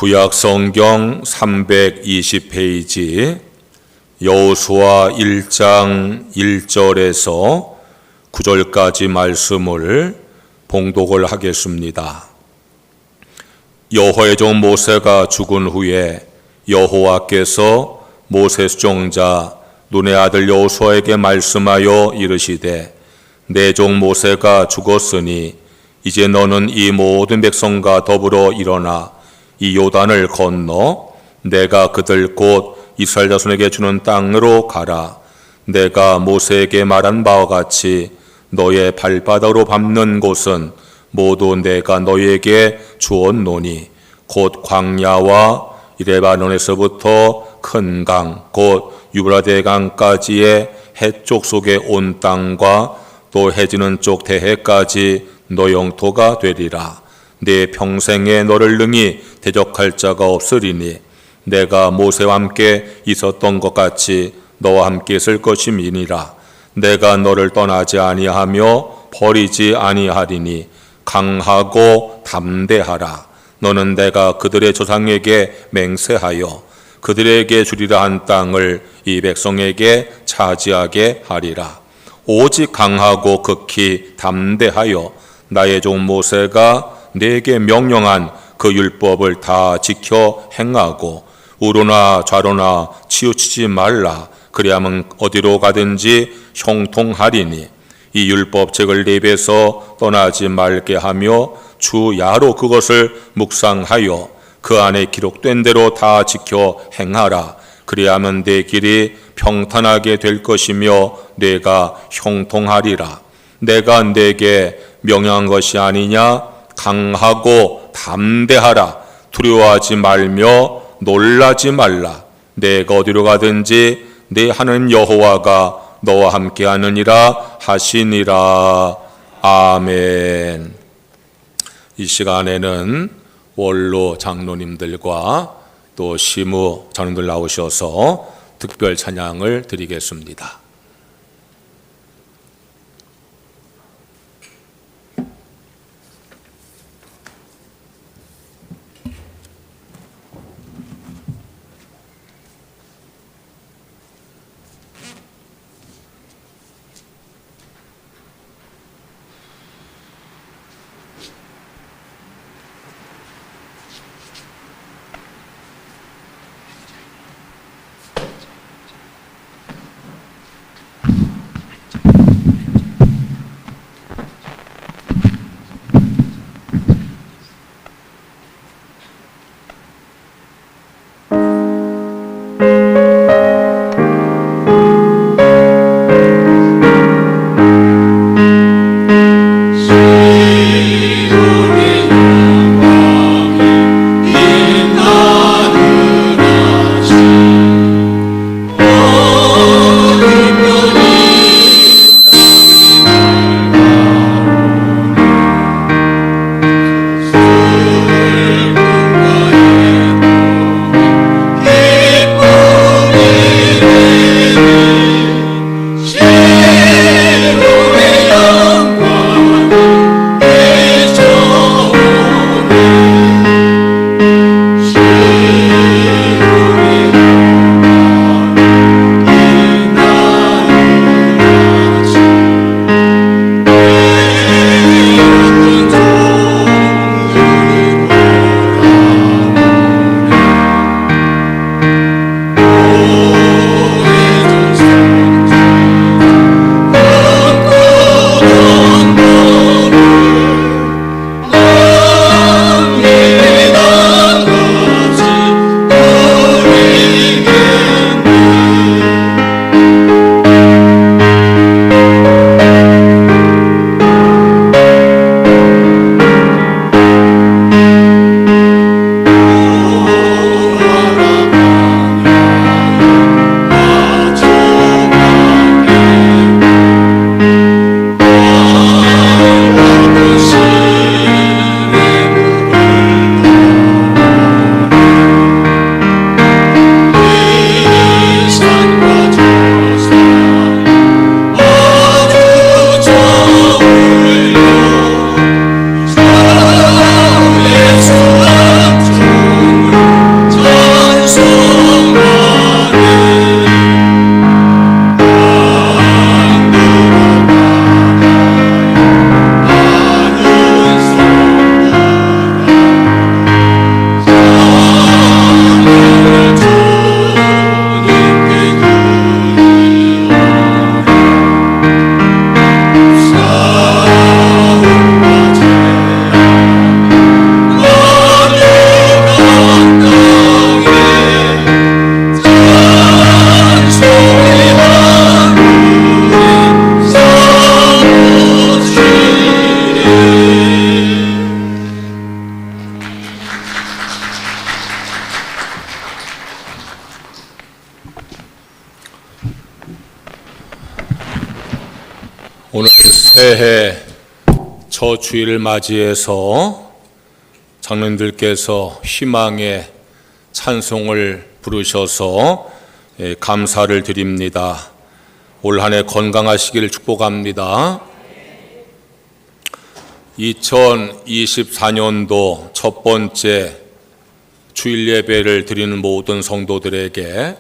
구약 성경 320페이지 여호수아 1장 1절에서 9절까지 말씀을 봉독을 하겠습니다. 여호와의 종 모세가 죽은 후에 여호와께서 모세 수종자 눈의 아들 여호수아에게 말씀하여 이르시되 내 종 모세가 죽었으니 이제 너는 이 모든 백성과 더불어 일어나 이 요단을 건너 내가 그들 곧 이스라엘 자손에게 주는 땅으로 가라. 내가 모세에게 말한 바와 같이 너의 발바닥으로 밟는 곳은 모두 내가 너희에게 주었노니 곧 광야와 레바논에서부터 큰 강 곧 유브라데 강까지의 해쪽 속에 온 땅과 또 해지는 쪽 대해까지 너 영토가 되리라. 내 평생에 너를 능히 대적할 자가 없으리니 내가 모세와 함께 있었던 것 같이 너와 함께 있을 것임이니라. 내가 너를 떠나지 아니하며 버리지 아니하리니 강하고 담대하라. 너는 내가 그들의 조상에게 맹세하여 그들에게 주리라 한 땅을 이 백성에게 차지하게 하리라. 오직 강하고 극히 담대하여 나의 종 모세가 내게 명령한 그 율법을 다 지켜 행하고 우로나 좌로나 치우치지 말라. 그리하면 어디로 가든지 형통하리니 이 율법책을 내 입에서 떠나지 말게 하며 주 야로 그것을 묵상하여 그 안에 기록된 대로 다 지켜 행하라. 그리하면 내 길이 평탄하게 될 것이며 내가 형통하리라. 내가 내게 명령한 것이 아니냐? 강하고 담대하라. 두려워하지 말며 놀라지 말라. 내가 어디로 가든지 내 하나님 여호와가 너와 함께 하느니라 하시니라. 아멘. 이 시간에는 원로 장로님들과 또 시무 장로님들 나오셔서 특별 찬양을 드리겠습니다. 새해 첫 주일을 맞이해서 장로님들께서 희망의 찬송을 부르셔서 감사를 드립니다. 올 한 해 건강하시기를 축복합니다. 2024년도 첫 번째 주일 예배를 드리는 모든 성도들에게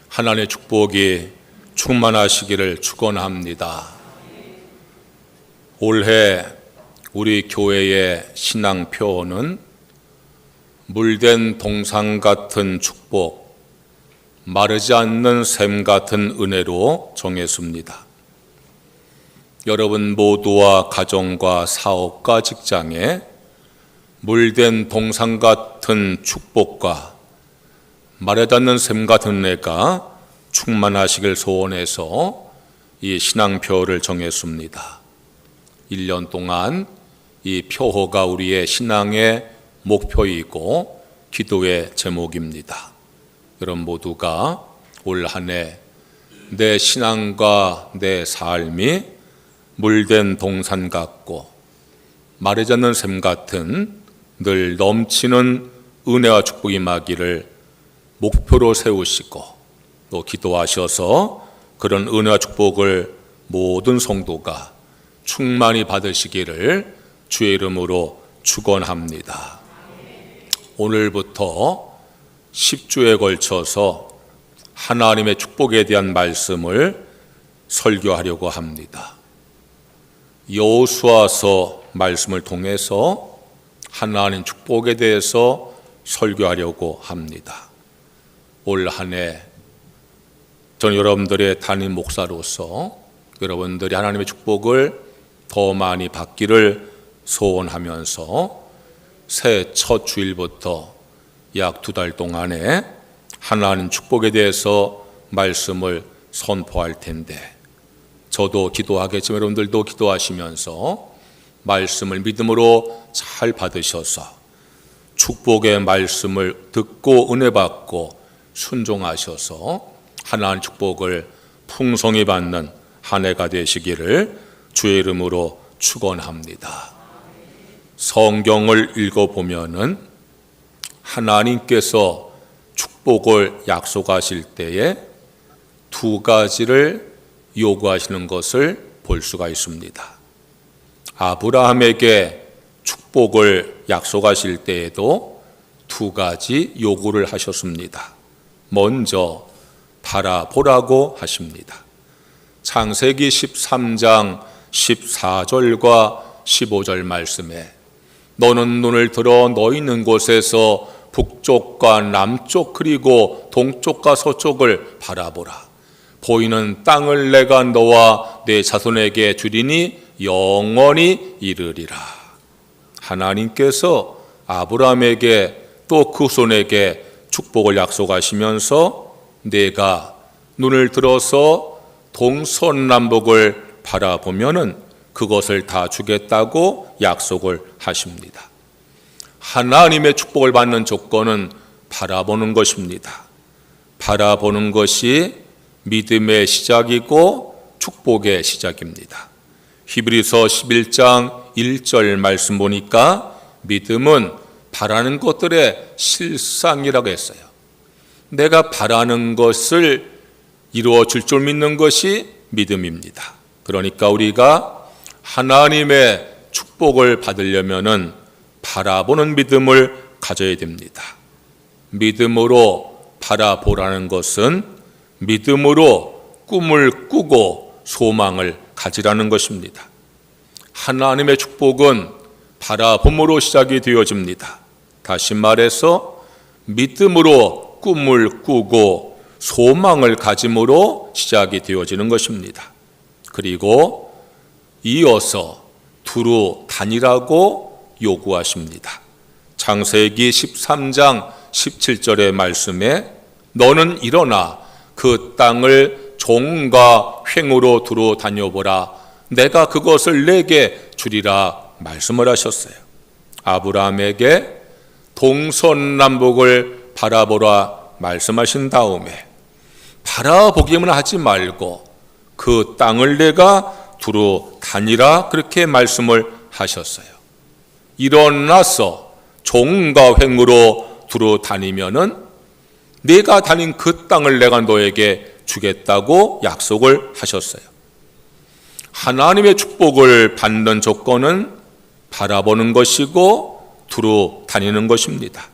하나님의 축복이 충만하시기를 축원합니다. 올해 우리 교회의 신앙표어는 물된 동상 같은 축복, 마르지 않는 샘 같은 은혜로 정했습니다. 여러분 모두와 가정과 사업과 직장에 물된 동상 같은 축복과 마르지 않는 샘 같은 은혜가 충만하시길 소원해서 이 신앙표어를 정했습니다. 1년 동안 이 표어가 우리의 신앙의 목표이고 기도의 제목입니다. 여러분 모두가 올 한 해 내 신앙과 내 삶이 물된 동산 같고 마르지 않는 샘 같은 늘 넘치는 은혜와 축복이 임하기를 목표로 세우시고 또 기도하셔서 그런 은혜와 축복을 모든 성도가 충만히 받으시기를 주의 이름으로 축원합니다. 오늘부터 10주에 걸쳐서 하나님의 축복에 대한 말씀을 설교하려고 합니다. 여호수아서 말씀을 통해서 하나님 축복에 대해서 설교하려고 합니다. 올 한 해 저는 여러분들의 담임 목사로서 여러분들이 하나님의 축복을 더 많이 받기를 소원하면서 새해 첫 주일부터 약 2달 동안에 하나님 축복에 대해서 말씀을 선포할 텐데 저도 기도하겠지만 여러분들도 기도하시면서 말씀을 믿음으로 잘 받으셔서 축복의 말씀을 듣고 은혜 받고 순종하셔서 하나님 축복을 풍성히 받는 한 해가 되시기를 주의 이름으로 축원합니다. 성경을 읽어보면은 하나님께서 축복을 약속하실 때에 2가지를 요구하시는 것을 볼 수가 있습니다. 아브라함에게 축복을 약속하실 때에도 2가지 요구를 하셨습니다. 먼저 바라보라고 하십니다. 창세기 13장 14절과 15절 말씀에 너는 눈을 들어 너 있는 곳에서 북쪽과 남쪽 그리고 동쪽과 서쪽을 바라보라. 보이는 땅을 내가 너와 내 자손에게 주리니 영원히 이르리라. 하나님께서 아브라함에게 또 그 손에게 축복을 약속하시면서 내가 눈을 들어서 동서남북을 바라보면은 그것을 다 주겠다고 약속을 하십니다. 하나님의 축복을 받는 조건은 바라보는 것입니다. 바라보는 것이 믿음의 시작이고 축복의 시작입니다. 히브리서 11장 1절 말씀 보니까 믿음은 바라는 것들의 실상이라고 했어요. 내가 바라는 것을 이루어질 줄 믿는 것이 믿음입니다. 그러니까 우리가 하나님의 축복을 받으려면은 바라보는 믿음을 가져야 됩니다. 믿음으로 바라보라는 것은 믿음으로 꿈을 꾸고 소망을 가지라는 것입니다. 하나님의 축복은 바라봄으로 시작이 되어집니다. 다시 말해서 믿음으로 꿈을 꾸고 소망을 가짐으로 시작이 되어지는 것입니다. 그리고 이어서 두루 다니라고 요구하십니다. 창세기 13장 17절의 말씀에 너는 일어나 그 땅을 종과 횡으로 두루 다녀보라. 내가 그것을 내게 주리라 말씀을 하셨어요. 아브라함에게 동서남북을 바라보라 말씀하신 다음에 바라보기만 하지 말고 그 땅을 내가 두루 다니라 그렇게 말씀을 하셨어요. 일어나서 종과 횡으로 두루 다니면은 네가 다닌 그 땅을 내가 너에게 주겠다고 약속을 하셨어요. 하나님의 축복을 받는 조건은 바라보는 것이고 두루 다니는 것입니다.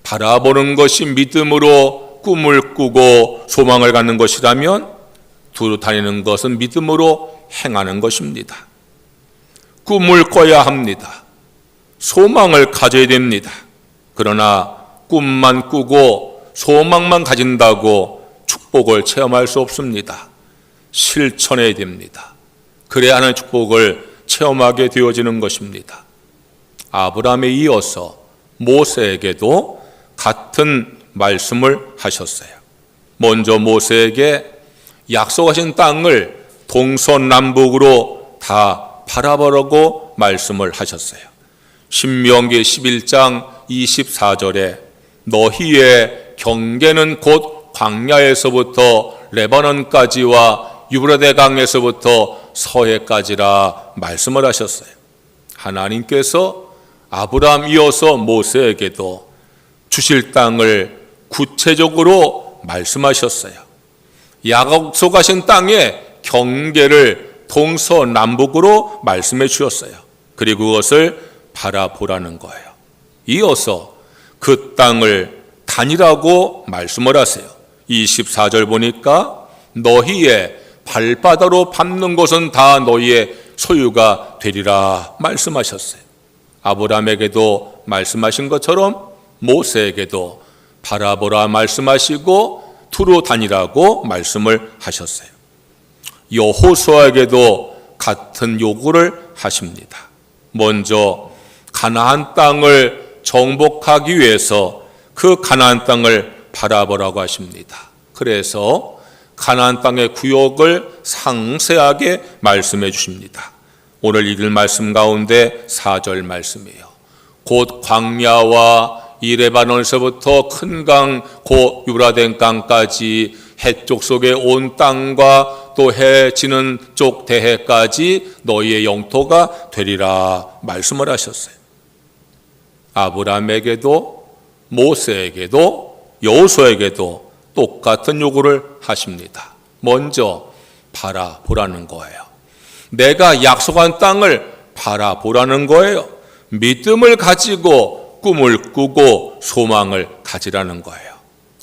바라보는 것이 믿음으로 꿈을 꾸고 소망을 갖는 것이라면 두루 다니는 것은 믿음으로 행하는 것입니다. 꿈을 꿔야 합니다. 소망을 가져야 됩니다. 그러나 꿈만 꾸고 소망만 가진다고 축복을 체험할 수 없습니다. 실천해야 됩니다. 그래야 하는 축복을 체험하게 되어지는 것입니다. 아브라함에 이어서 모세에게도 같은 말씀을 하셨어요. 먼저 모세에게 약속하신 땅을 동서남북으로 다 바라보라고 말씀을 하셨어요. 신명기 11장 24절에 너희의 경계는 곧 광야에서부터 레바논까지와 유브라데 강에서부터 서해까지라 말씀을 하셨어요. 하나님께서 아브라함 이어서 모세에게도 주실 땅을 구체적으로 말씀하셨어요. 약속하신 땅의 경계를 동서남북으로 말씀해 주셨어요. 그리고 그것을 바라보라는 거예요. 이어서 그 땅을 다니라고 말씀을 하세요. 24절 보니까 너희의 발바닥으로 밟는 것은 다 너희의 소유가 되리라 말씀하셨어요. 아브라함에게도 말씀하신 것처럼 모세에게도 바라보라 말씀하시고 두루 다니라고 말씀을 하셨어요. 여호수아에게도 같은 요구를 하십니다. 먼저 가나안 땅을 정복하기 위해서 그 가나안 땅을 바라보라고 하십니다. 그래서 가나안 땅의 구역을 상세하게 말씀해 주십니다. 오늘 읽을 말씀 가운데 4절 말씀이에요. 곧 광야와 이 레바논에서부터 큰 강, 곧 유브라데 강까지 해쪽 속의 온 땅과 또 해 지는 쪽 대해까지 너희의 영토가 되리라 말씀을 하셨어요. 아브라함에게도 모세에게도 여호수아에게도 똑같은 요구를 하십니다. 먼저 바라보라는 거예요. 내가 약속한 땅을 바라보라는 거예요. 믿음을 가지고 꿈을 꾸고 소망을 가지라는 거예요.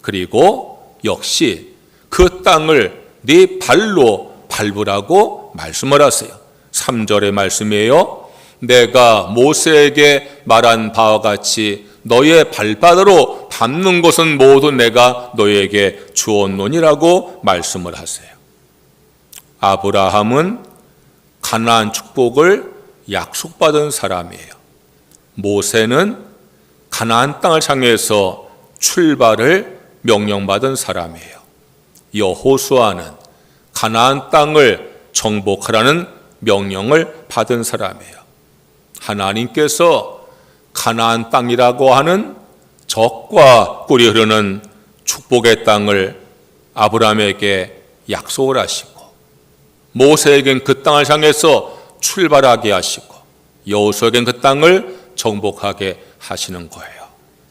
그리고 역시 그 땅을 네 발로 밟으라고 말씀을 하세요. 3절의 말씀이에요. 내가 모세에게 말한 바와 같이 너의 발바닥으로 밟는 것은 모두 내가 너에게 주었노니라고 말씀을 하세요. 아브라함은 가나안 축복을 약속받은 사람이에요. 모세는 가나안 땅을 향해서 출발을 명령받은 사람이에요. 여호수아는 가나안 땅을 정복하라는 명령을 받은 사람이에요. 하나님께서 가나안 땅이라고 하는 적과 꿀이 흐르는 축복의 땅을 아브라함에게 약속을 하시고 모세에겐 그 땅을 향해서 출발하게 하시고 여호수아에겐 그 땅을 정복하게 하시는 거예요.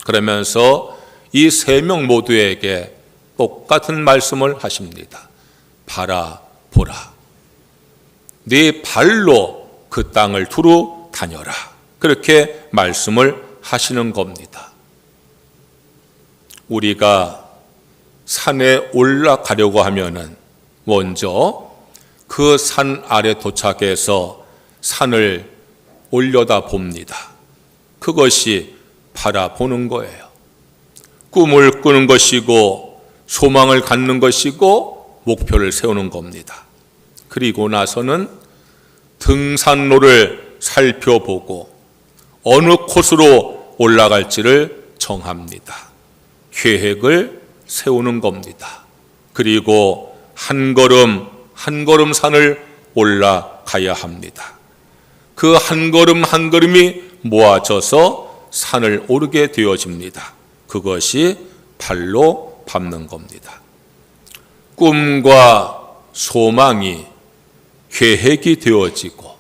그러면서 이 세 명 모두에게 똑같은 말씀을 하십니다. 바라보라. 네 발로 그 땅을 두루 다녀라. 그렇게 말씀을 하시는 겁니다. 우리가 산에 올라가려고 하면은 먼저 그 산 아래 도착해서 산을 올려다 봅니다. 그것이 바라보는 거예요. 꿈을 꾸는 것이고 소망을 갖는 것이고 목표를 세우는 겁니다. 그리고 나서는 등산로를 살펴보고 어느 코스로 올라갈지를 정합니다. 계획을 세우는 겁니다. 그리고 한 걸음 한 걸음 산을 올라가야 합니다. 그 한 걸음 한 걸음이 모아져서 산을 오르게 되어집니다. 그것이 발로 밟는 겁니다. 꿈과 소망이 계획이 되어지고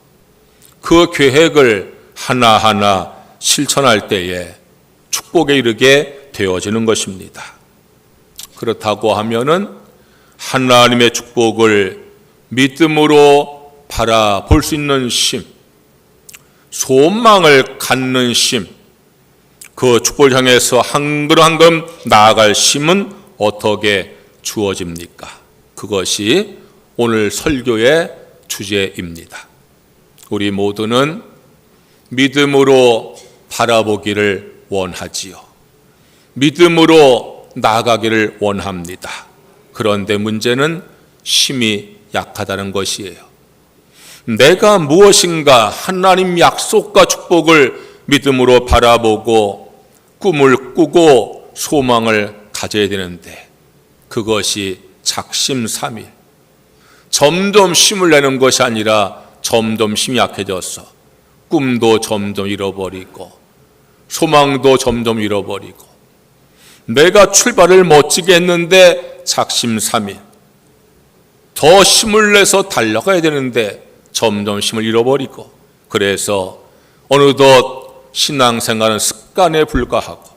그 계획을 하나하나 실천할 때에 축복에 이르게 되어지는 것입니다. 그렇다고 하면은 하나님의 축복을 믿음으로 바라볼 수 있는 심, 소망을 갖는 심, 그 축복을 향해서 한 걸음 한 걸음 나아갈 심은 어떻게 주어집니까? 그것이 오늘 설교의 주제입니다. 우리 모두는 믿음으로 바라보기를 원하지요. 믿음으로 나아가기를 원합니다. 그런데 문제는 힘이 약하다는 것이에요. 내가 무엇인가 하나님 약속과 축복을 믿음으로 바라보고 꿈을 꾸고 소망을 가져야 되는데 그것이 작심삼일, 점점 힘을 내는 것이 아니라 점점 힘이 약해져서 꿈도 점점 잃어버리고 소망도 점점 잃어버리고 내가 출발을 멋지게 했는데 작심삼일, 더 힘을 내서 달려가야 되는데 점점 힘을 잃어버리고 그래서 어느덧 신앙생활은 습관에 불과하고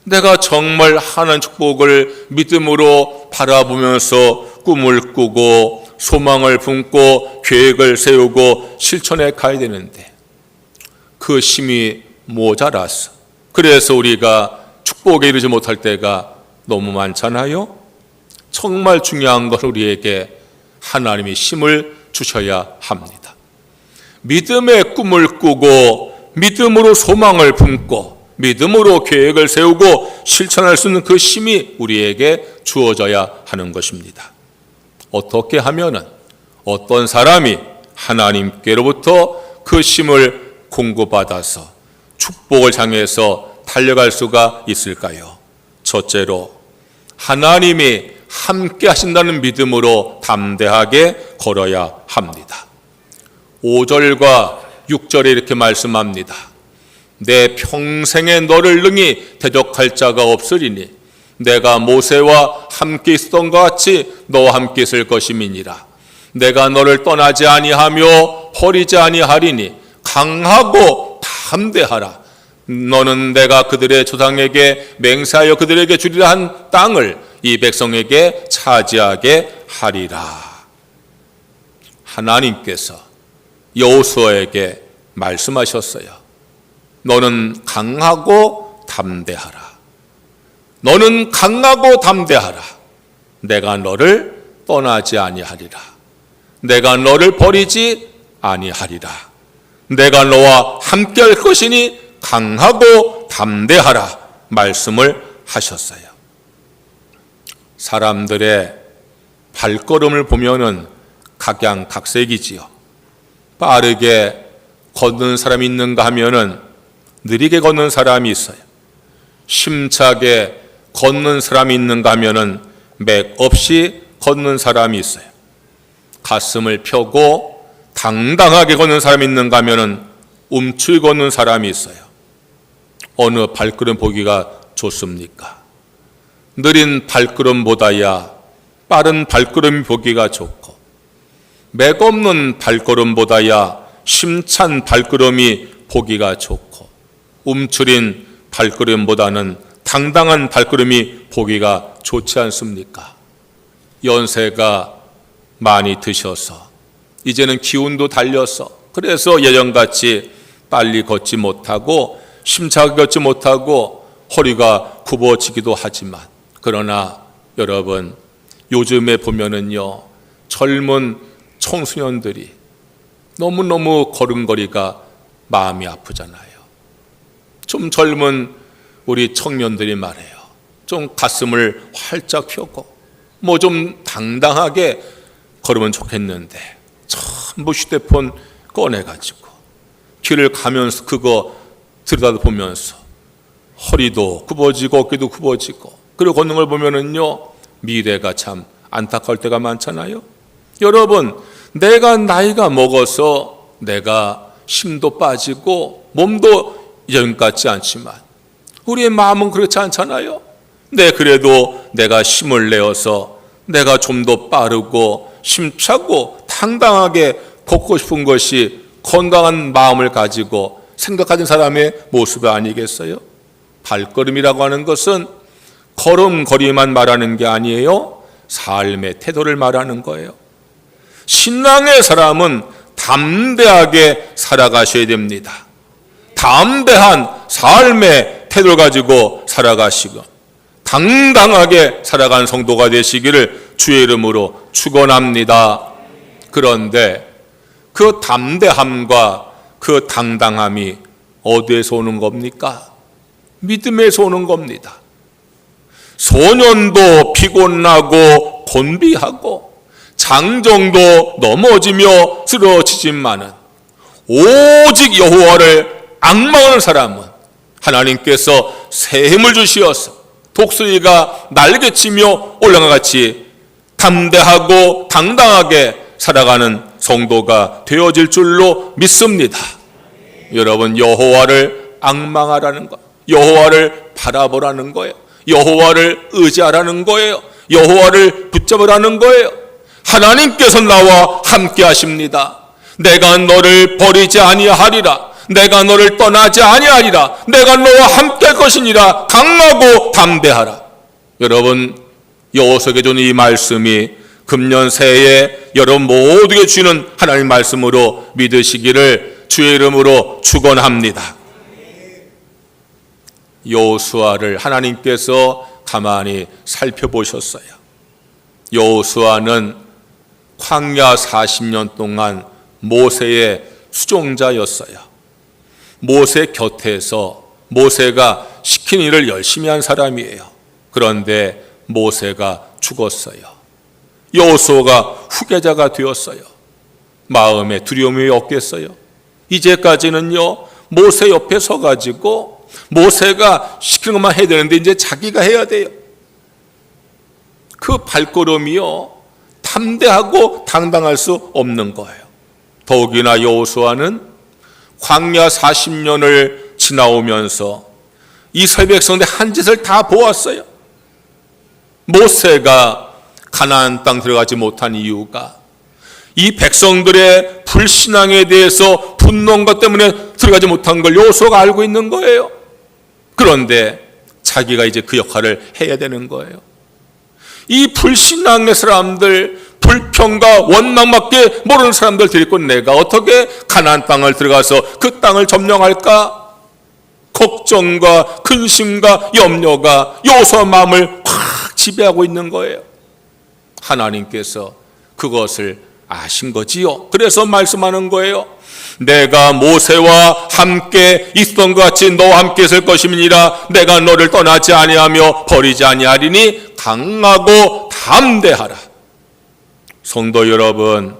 내가 정말 하나님 축복을 믿음으로 바라보면서 꿈을 꾸고 소망을 품고 계획을 세우고 실천해 가야 되는데 그 힘이 모자라서 그래서 우리가 축복에 이르지 못할 때가 너무 많잖아요. 정말 중요한 건 우리에게 하나님이 힘을 주셔야 합니다. 믿음의 꿈을 꾸고 믿음으로 소망을 품고 믿음으로 계획을 세우고 실천할 수 있는 그 힘이 우리에게 주어져야 하는 것입니다. 어떻게 하면은 어떤 사람이 하나님께로부터 그 힘을 공급받아서 축복을 향해서 달려갈 수가 있을까요? 첫째로 하나님이 함께 하신다는 믿음으로 담대하게 걸어야 합니다. 5절과 6절에 이렇게 말씀합니다. 내 평생에 너를 능히 대적할 자가 없으리니 내가 모세와 함께 있었던 것 같이 너와 함께 있을 것임이니라. 내가 너를 떠나지 아니하며 버리지 아니하리니 강하고 담대하라. 너는 내가 그들의 조상에게 맹세하여 그들에게 주리라 한 땅을 이 백성에게 차지하게 하리라. 하나님께서 여호수아에게 말씀하셨어요. 너는 강하고 담대하라. 너는 강하고 담대하라. 내가 너를 떠나지 아니하리라. 내가 너를 버리지 아니하리라. 내가 너와 함께 할 것이니 강하고 담대하라 말씀을 하셨어요. 사람들의 발걸음을 보면은 각양각색이지요. 빠르게 걷는 사람이 있는가 하면은 느리게 걷는 사람이 있어요. 심차게 걷는 사람이 있는가 하면은 맥 없이 걷는 사람이 있어요. 가슴을 펴고 당당하게 걷는 사람이 있는가 하면은 움츠리 걷는 사람이 있어요. 어느 발걸음 보기가 좋습니까? 느린 발걸음보다야 빠른 발걸음 보기가 좋고 맥 없는 발걸음보다야 심찬 발걸음이 보기가 좋고 움츠린 발걸음보다는 당당한 발걸음이 보기가 좋지 않습니까? 연세가 많이 드셔서 이제는 기운도 달려서 그래서 예전같이 빨리 걷지 못하고 심차게 걷지 못하고 허리가 굽어지기도 하지만 그러나 여러분 요즘에 보면은요 젊은 청소년들이 너무너무 걸음걸이가 마음이 아프잖아요. 좀 젊은 우리 청년들이 말해요. 좀 가슴을 활짝 펴고 뭐 좀 당당하게 걸으면 좋겠는데 전부 휴대폰 꺼내가지고 길을 가면서 그거 들여다보면서 허리도 굽어지고 어깨도 굽어지고 그리고 걷는 걸 보면은요 미래가 참 안타까울 때가 많잖아요. 여러분 내가 나이가 먹어서 내가 힘도 빠지고 몸도 예전 같지 않지만 우리의 마음은 그렇지 않잖아요. 네, 그래도 내가 힘을 내어서 내가 좀 더 빠르고 힘차고 당당하게 걷고 싶은 것이 건강한 마음을 가지고 생각하는 사람의 모습이 아니겠어요? 발걸음이라고 하는 것은 걸음걸이만 말하는 게 아니에요. 삶의 태도를 말하는 거예요. 신앙의 사람은 담대하게 살아가셔야 됩니다. 담대한 삶의 태도를 가지고 살아가시고 당당하게 살아가는 성도가 되시기를 주의 이름으로 축원합니다. 그런데 그 담대함과 그 당당함이 어디에서 오는 겁니까? 믿음에서 오는 겁니다. 소년도 피곤하고 곤비하고 장정도 넘어지며 쓰러지지만은 오직 여호와를 앙망하는 사람은 하나님께서 새 힘을 주시어서 독수리가 날개치며 올라가 같이 담대하고 당당하게 살아가는 성도가 되어질 줄로 믿습니다. 여러분, 여호와를 앙망하라는 것, 여호와를 바라보라는 거예요. 여호와를 의지하라는 거예요. 여호와를 붙잡으라는 거예요. 하나님께서 나와 함께 하십니다. 내가 너를 버리지 아니하리라. 내가 너를 떠나지 아니하리라. 내가 너와 함께 할 것이니라. 강하고 담대하라. 여러분, 여호수아에게 주는 이 말씀이 금년 새해에 여러분 모두에게 주는 하나님의 말씀으로 믿으시기를 주의 이름으로 축원합니다. 여호수아를 하나님께서 가만히 살펴보셨어요. 여호수아는 광야 40년 동안 모세의 수종자였어요. 모세 곁에서 모세가 시킨 일을 열심히 한 사람이에요. 그런데 모세가 죽었어요. 여호수아가 후계자가 되었어요. 마음에 두려움이 없겠어요? 이제까지는요, 모세 옆에 서가지고 모세가 시키는 것만 해야 되는데 이제 자기가 해야 돼요. 그 발걸음이요, 담대하고 당당할 수 없는 거예요. 더욱이나 여호수아는 광야 40년을 지나오면서 이스라엘 백성들의 한 짓을 다 보았어요. 모세가 가나안 땅 들어가지 못한 이유가 이 백성들의 불신앙에 대해서 분노한 것 때문에 들어가지 못한 걸 여호수아가 알고 있는 거예요. 그런데 자기가 이제 그 역할을 해야 되는 거예요. 이 불신앙의 사람들, 불평과 원망밖에 모르는 사람들 데리고 내가 어떻게 가나안 땅을 들어가서 그 땅을 점령할까? 걱정과 근심과 염려가 여호수아 마음을 확 지배하고 있는 거예요. 하나님께서 그것을 아신 거지요. 그래서 말씀하는 거예요. 내가 모세와 함께 있던 것 같이 너와 함께 있을 것임이니라. 내가 너를 떠나지 아니하며 버리지 아니하리니 강하고 담대하라. 성도 여러분,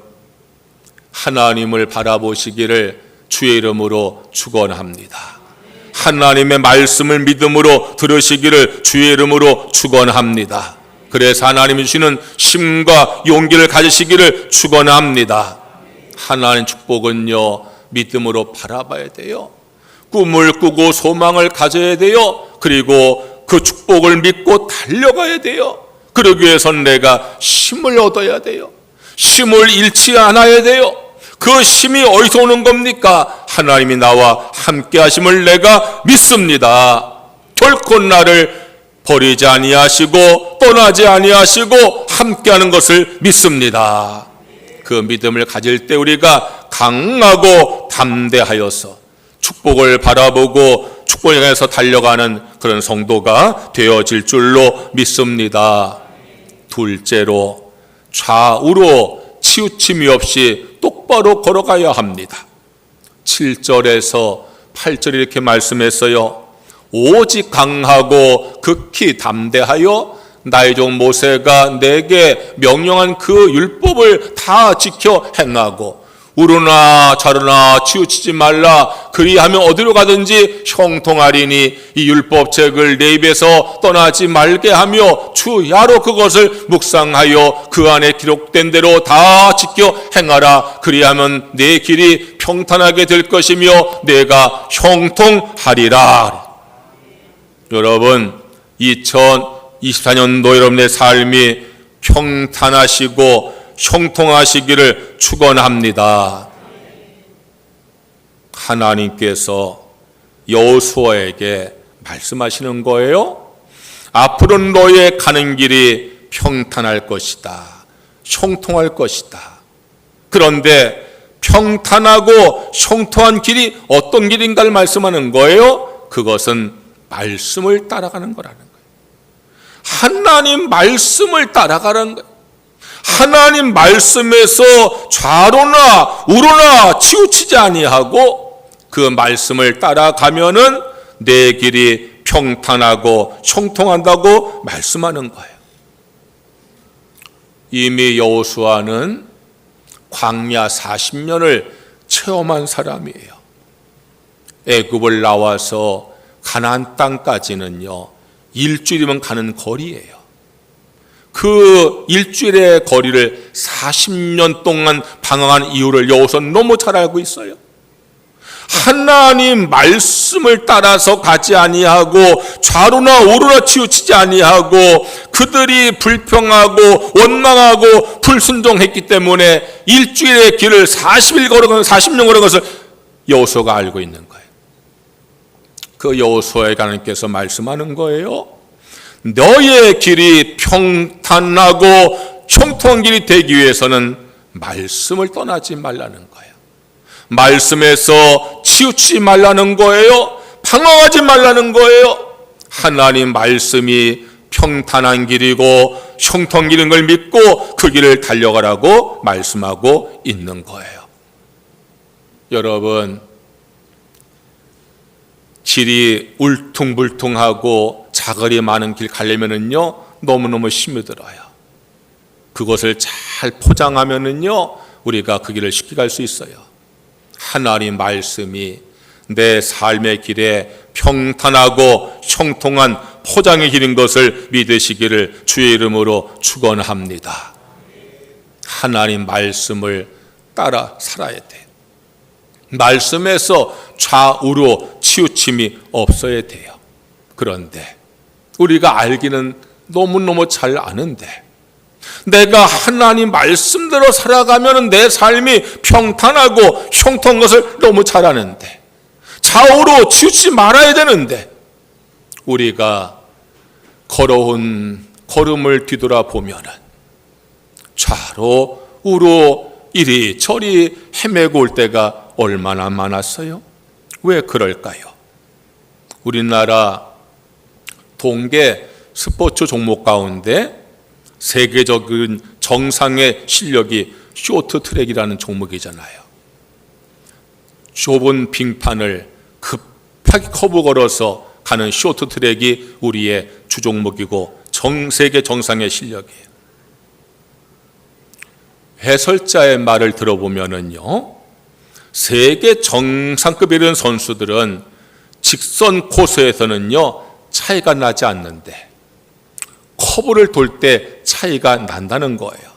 하나님을 바라보시기를 주의 이름으로 축원합니다. 하나님의 말씀을 믿음으로 들으시기를 주의 이름으로 축원합니다. 그래서 하나님이 주시는 힘과 용기를 가지시기를 축원합니다. 하나님의 축복은요, 믿음으로 바라봐야 돼요. 꿈을 꾸고 소망을 가져야 돼요. 그리고 그 축복을 믿고 달려가야 돼요. 그러기 위해서는 내가 힘을 얻어야 돼요. 힘을 잃지 않아야 돼요. 그 힘이 어디서 오는 겁니까? 하나님이 나와 함께 하심을 내가 믿습니다. 결코 나를 버리지 아니하시고 떠나지 아니하시고 함께하는 것을 믿습니다. 그 믿음을 가질 때 우리가 강하고 담대하여서 축복을 바라보고 축복을 향해서 달려가는 그런 성도가 되어질 줄로 믿습니다. 둘째로, 좌우로 치우침이 없이 똑바로 걸어가야 합니다. 7절에서 8절 이렇게 말씀했어요. 오직 강하고 극히 담대하여 나의 종 모세가 내게 명령한 그 율법을 다 지켜 행하고 우르나 좌르나 치우치지 말라. 그리하면 어디로 가든지 형통하리니 이 율법책을 내 입에서 떠나지 말게 하며 주야로 그것을 묵상하여 그 안에 기록된 대로 다 지켜 행하라. 그리하면 내 길이 평탄하게 될 것이며 내가 형통하리라. 여러분, 2024년도 여러분의 삶이 평탄하시고 형통하시기를 축원합니다. 하나님께서 여호수아에게 말씀하시는 거예요. 앞으로 너의 가는 길이 평탄할 것이다. 형통할 것이다. 그런데 평탄하고 형통한 길이 어떤 길인가를 말씀하는 거예요. 그것은 말씀을 따라가는 거라는 거예요. 하나님 말씀을 따라가는 거예요. 하나님 말씀에서 좌로나 우로나 치우치지 아니하고 그 말씀을 따라가면은 내 길이 평탄하고 형통한다고 말씀하는 거예요. 이미 여호수아는 광야 40년을 체험한 사람이에요. 애굽을 나와서 가나안 땅까지는요, 일주일이면 가는 거리예요. 그 일주일의 거리를 40년 동안 방황한 이유를 여호수아는 너무 잘 알고 있어요. 하나님 말씀을 따라서 가지 아니하고 좌로나 우로나 치우치지 아니하고 그들이 불평하고 원망하고 불순종했기 때문에 일주일의 길을 40일 걸어간 40년 걸어간 것을 여호수아가 알고 있는 거예요. 그 여호수아에게 하나님께서 말씀하는 거예요. 너의 길이 평탄하고 형통한 길이 되기 위해서는 말씀을 떠나지 말라는 거예요. 말씀에서 치우치지 말라는 거예요. 방황하지 말라는 거예요. 하나님 말씀이 평탄한 길이고 형통한 길인 걸 믿고 그 길을 달려가라고 말씀하고 있는 거예요. 여러분, 길이 울퉁불퉁하고 자갈이 많은 길 가려면은요, 너무너무 힘이 들어요. 그것을 잘 포장하면은요, 우리가 그 길을 쉽게 갈 수 있어요. 하나님 말씀이 내 삶의 길에 평탄하고 형통한 포장의 길인 것을 믿으시기를 주의 이름으로 축원합니다. 하나님 말씀을 따라 살아야 돼. 말씀에서 좌우로 치우침이 없어야 돼요. 그런데 우리가 알기는 너무너무 잘 아는데 내가 하나님 말씀대로 살아가면 내 삶이 평탄하고 형통한 것을 너무 잘 아는데 좌우로 치우치지 말아야 되는데 우리가 걸어온 걸음을 뒤돌아보면 좌로 우로 이리저리 헤매고 올 때가 얼마나 많았어요? 왜 그럴까요? 우리나라 동계 스포츠 종목 가운데 세계적인 정상의 실력이 쇼트트랙이라는 종목이잖아요. 좁은 빙판을 급하게 커브 걸어서 가는 쇼트트랙이 우리의 주종목이고 세계 정상의 실력이에요. 해설자의 말을 들어보면은요, 세계 정상급에 이른 선수들은 직선 코스에서는요 차이가 나지 않는데 커브를 돌 때 차이가 난다는 거예요.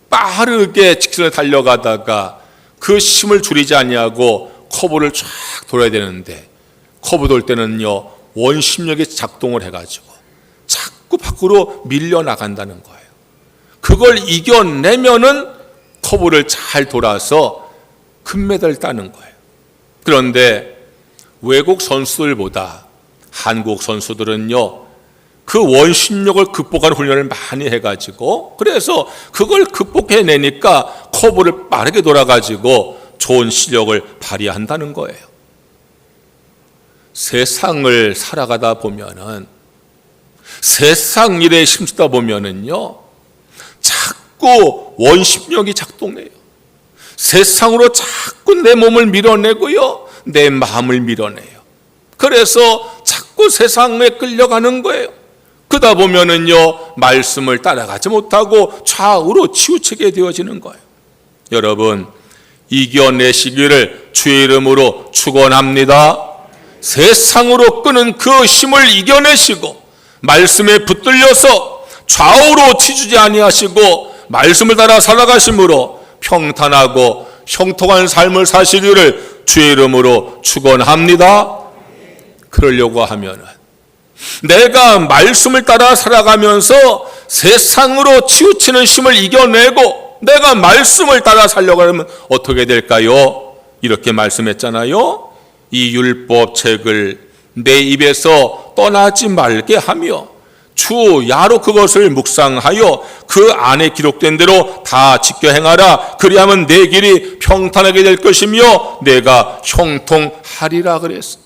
빠르게 직선에 달려가다가 그 힘을 줄이지 아니하고 커브를 쫙 돌아야 되는데 커브 돌 때는요 원심력이 작동을 해가지고 자꾸 밖으로 밀려나간다는 거예요. 그걸 이겨내면은 커브를 잘 돌아서 금메달을 따는 거예요. 그런데 외국 선수들보다 한국 선수들은요 그 원심력을 극복하는 훈련을 많이 해가지고 그래서 그걸 극복해내니까 커브를 빠르게 돌아가지고 좋은 실력을 발휘한다는 거예요. 세상을 살아가다 보면은 세상 일에 힘쓰다 보면은요 자꾸 원심력이 작동해요. 세상으로 자꾸 내 몸을 밀어내고요 내 마음을 밀어내요. 그래서 자꾸 세상에 끌려가는 거예요. 그러다 보면은요 말씀을 따라가지 못하고 좌우로 치우치게 되어지는 거예요. 여러분 이겨내시기를 주의 이름으로 축원합니다. 세상으로 끄는 그 힘을 이겨내시고 말씀에 붙들려서 좌우로 치주지 아니하시고 말씀을 따라 살아가심으로 평탄하고 형통한 삶을 사시기를 주의 이름으로 축원합니다. 그러려고 하면은 내가 말씀을 따라 살아가면서 세상으로 치우치는 힘을 이겨내고 내가 말씀을 따라 살려고 하면 어떻게 될까요? 이렇게 말씀했잖아요. 이 율법책을 내 입에서 떠나지 말게 하며 주 야로 그것을 묵상하여 그 안에 기록된 대로 다 지켜 행하라. 그리하면 내 길이 평탄하게 될 것이며 내가 형통하리라 그랬어.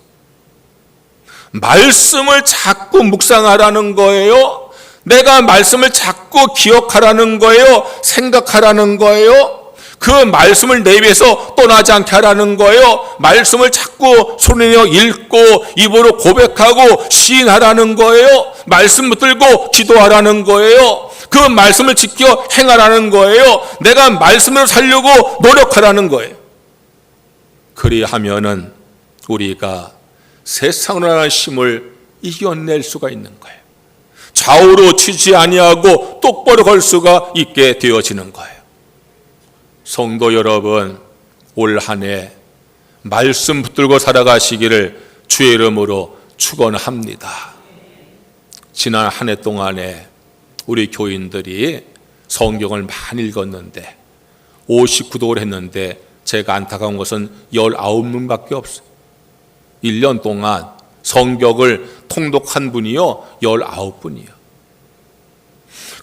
말씀을 자꾸 묵상하라는 거예요. 내가 말씀을 자꾸 기억하라는 거예요. 생각하라는 거예요. 그 말씀을 내 입에서 떠나지 않게 하라는 거예요. 말씀을 자꾸 손에서 읽고 입으로 고백하고 시인하라는 거예요. 말씀 붙들고 기도하라는 거예요. 그 말씀을 지켜 행하라는 거예요. 내가 말씀으로 살려고 노력하라는 거예요. 그리하면은 우리가 세상으로 나는 힘을 이겨낼 수가 있는 거예요. 좌우로 치지 아니하고 똑바로 걸 수가 있게 되어지는 거예요. 성도 여러분, 올 한 해 말씀 붙들고 살아가시기를 주의 이름으로 축원합니다. 지난 한 해 동안에 우리 교인들이 성경을 많이 읽었는데 59독을 했는데 제가 안타까운 것은 19문밖에 없어요. 1년 동안 성경을 통독한 분이요 19분이요.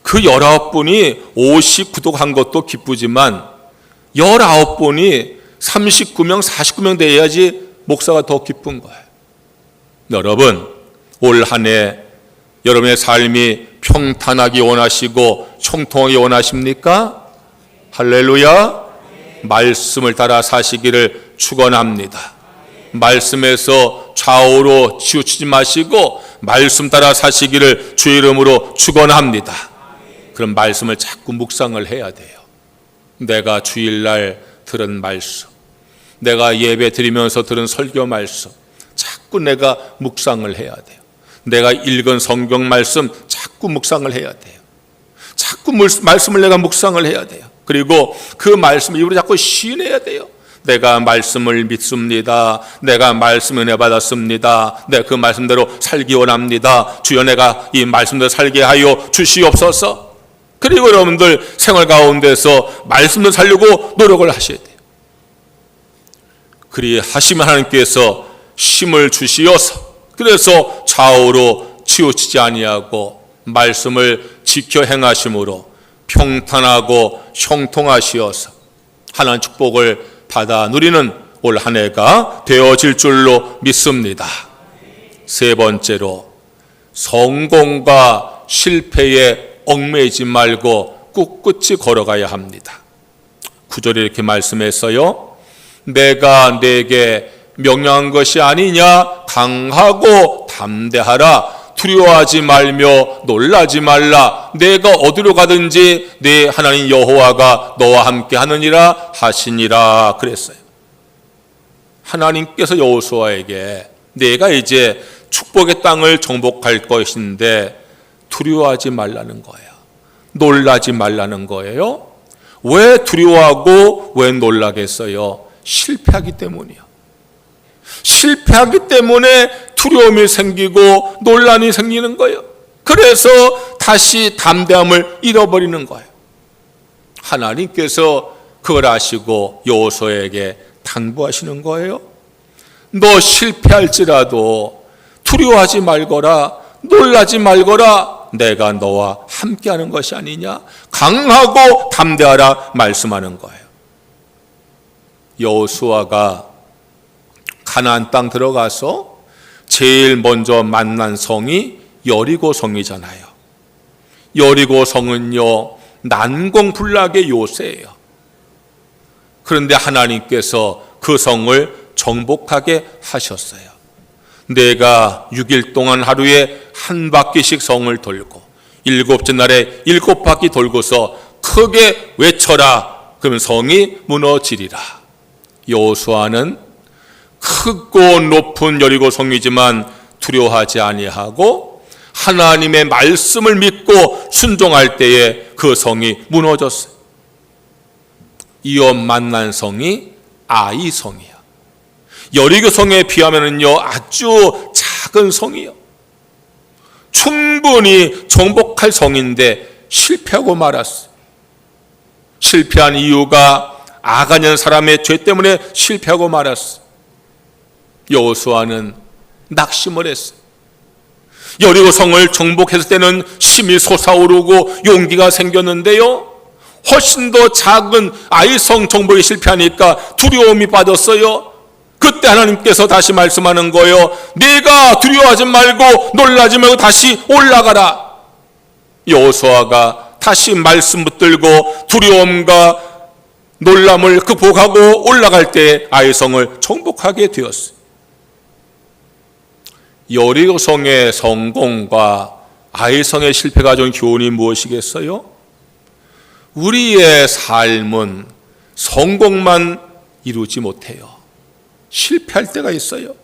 그 19분이 59독 것도 기쁘지만 19분이 39명 49명 돼야지 목사가 더 기쁜 거예요. 여러분, 올 한 해 여러분의 삶이 평탄하기 원하시고 형통하기 원하십니까? 할렐루야. 말씀을 따라 사시기를 축원합니다. 말씀에서 좌우로 치우치지 마시고 말씀 따라 사시기를 주의 이름으로 축원합니다. 그럼 말씀을 자꾸 묵상을 해야 돼요. 내가 주일날 들은 말씀, 내가 예배 드리면서 들은 설교 말씀 자꾸 내가 묵상을 해야 돼요. 내가 읽은 성경 말씀 자꾸 묵상을 해야 돼요. 자꾸 말씀을 내가 묵상을 해야 돼요. 그리고 그 말씀을 입으로 자꾸 시인해야 돼요. 내가 말씀을 믿습니다. 내가 말씀 은혜 받았습니다. 내가 그 말씀대로 살기 원합니다. 주여 내가 이 말씀대로 살게 하여 주시옵소서. 그리고 여러분들 생활 가운데서 말씀을 살려고 노력을 하셔야 돼요. 그리하시면 하나님께서 힘을 주시어서 그래서 좌우로 치우치지 아니하고 말씀을 지켜 행하심으로 평탄하고 형통하시어서 하나님 축복을 받아 누리는 올 한 해가 되어질 줄로 믿습니다. 세 번째로 성공과 실패에 얽매이지 말고 꿋꿋이 걸어가야 합니다. 9절에 이렇게 말씀했어요. 내가 내게 명령한 것이 아니냐. 강하고 담대하라. 두려워하지 말며 놀라지 말라. 내가 어디로 가든지 내 하나님 여호와가 너와 함께 하느니라 하시니라 그랬어요. 하나님께서 여호수아에게 내가 이제 축복의 땅을 정복할 것인데 두려워하지 말라는 거예요. 놀라지 말라는 거예요. 왜 두려워하고 왜 놀라겠어요? 실패하기 때문이요. 실패하기 때문에 두려움이 생기고 논란이 생기는 거예요. 그래서 다시 담대함을 잃어버리는 거예요. 하나님께서 그걸 아시고 여호수아에게 당부하시는 거예요. 너 실패할지라도 두려워하지 말거라. 놀라지 말거라. 내가 너와 함께하는 것이 아니냐. 강하고 담대하라 말씀하는 거예요. 여호수아가 가나안 땅 들어가서 제일 먼저 만난 성이 여리고 성이잖아요. 여리고 성은요 난공불락의 요새예요. 그런데 하나님께서 그 성을 정복하게 하셨어요. 내가 6일 동안 하루에 한 바퀴씩 성을 돌고 7째 날에 7바퀴 돌고서 크게 외쳐라. 그러면 성이 무너지리라. 여호수아는 크고 높은 여리고 성이지만 두려워하지 아니하고 하나님의 말씀을 믿고 순종할 때에 그 성이 무너졌어요. 이어 만난 성이 아이 성이야. 여리고 성에 비하면은요 아주 작은 성이요. 충분히 정복할 성인데 실패하고 말았어요. 실패한 이유가 아가냐는 사람의 죄 때문에 실패하고 말았어요. 여호수아는 낙심을 했어요. 여리고 성을 정복했을 때는 힘이 솟아오르고 용기가 생겼는데요, 훨씬 더 작은 아이성 정복에 실패하니까 두려움이 빠졌어요. 그때 하나님께서 다시 말씀하는 거예요. 네가 두려워하지 말고 놀라지 말고 다시 올라가라. 여호수아가 다시 말씀 붙들고 두려움과 놀람을 극복하고 올라갈 때 아이성을 정복하게 되었어요. 여리고성의 성공과 아이성의 실패가 준 교훈이 무엇이겠어요? 우리의 삶은 성공만 이루지 못해요. 실패할 때가 있어요.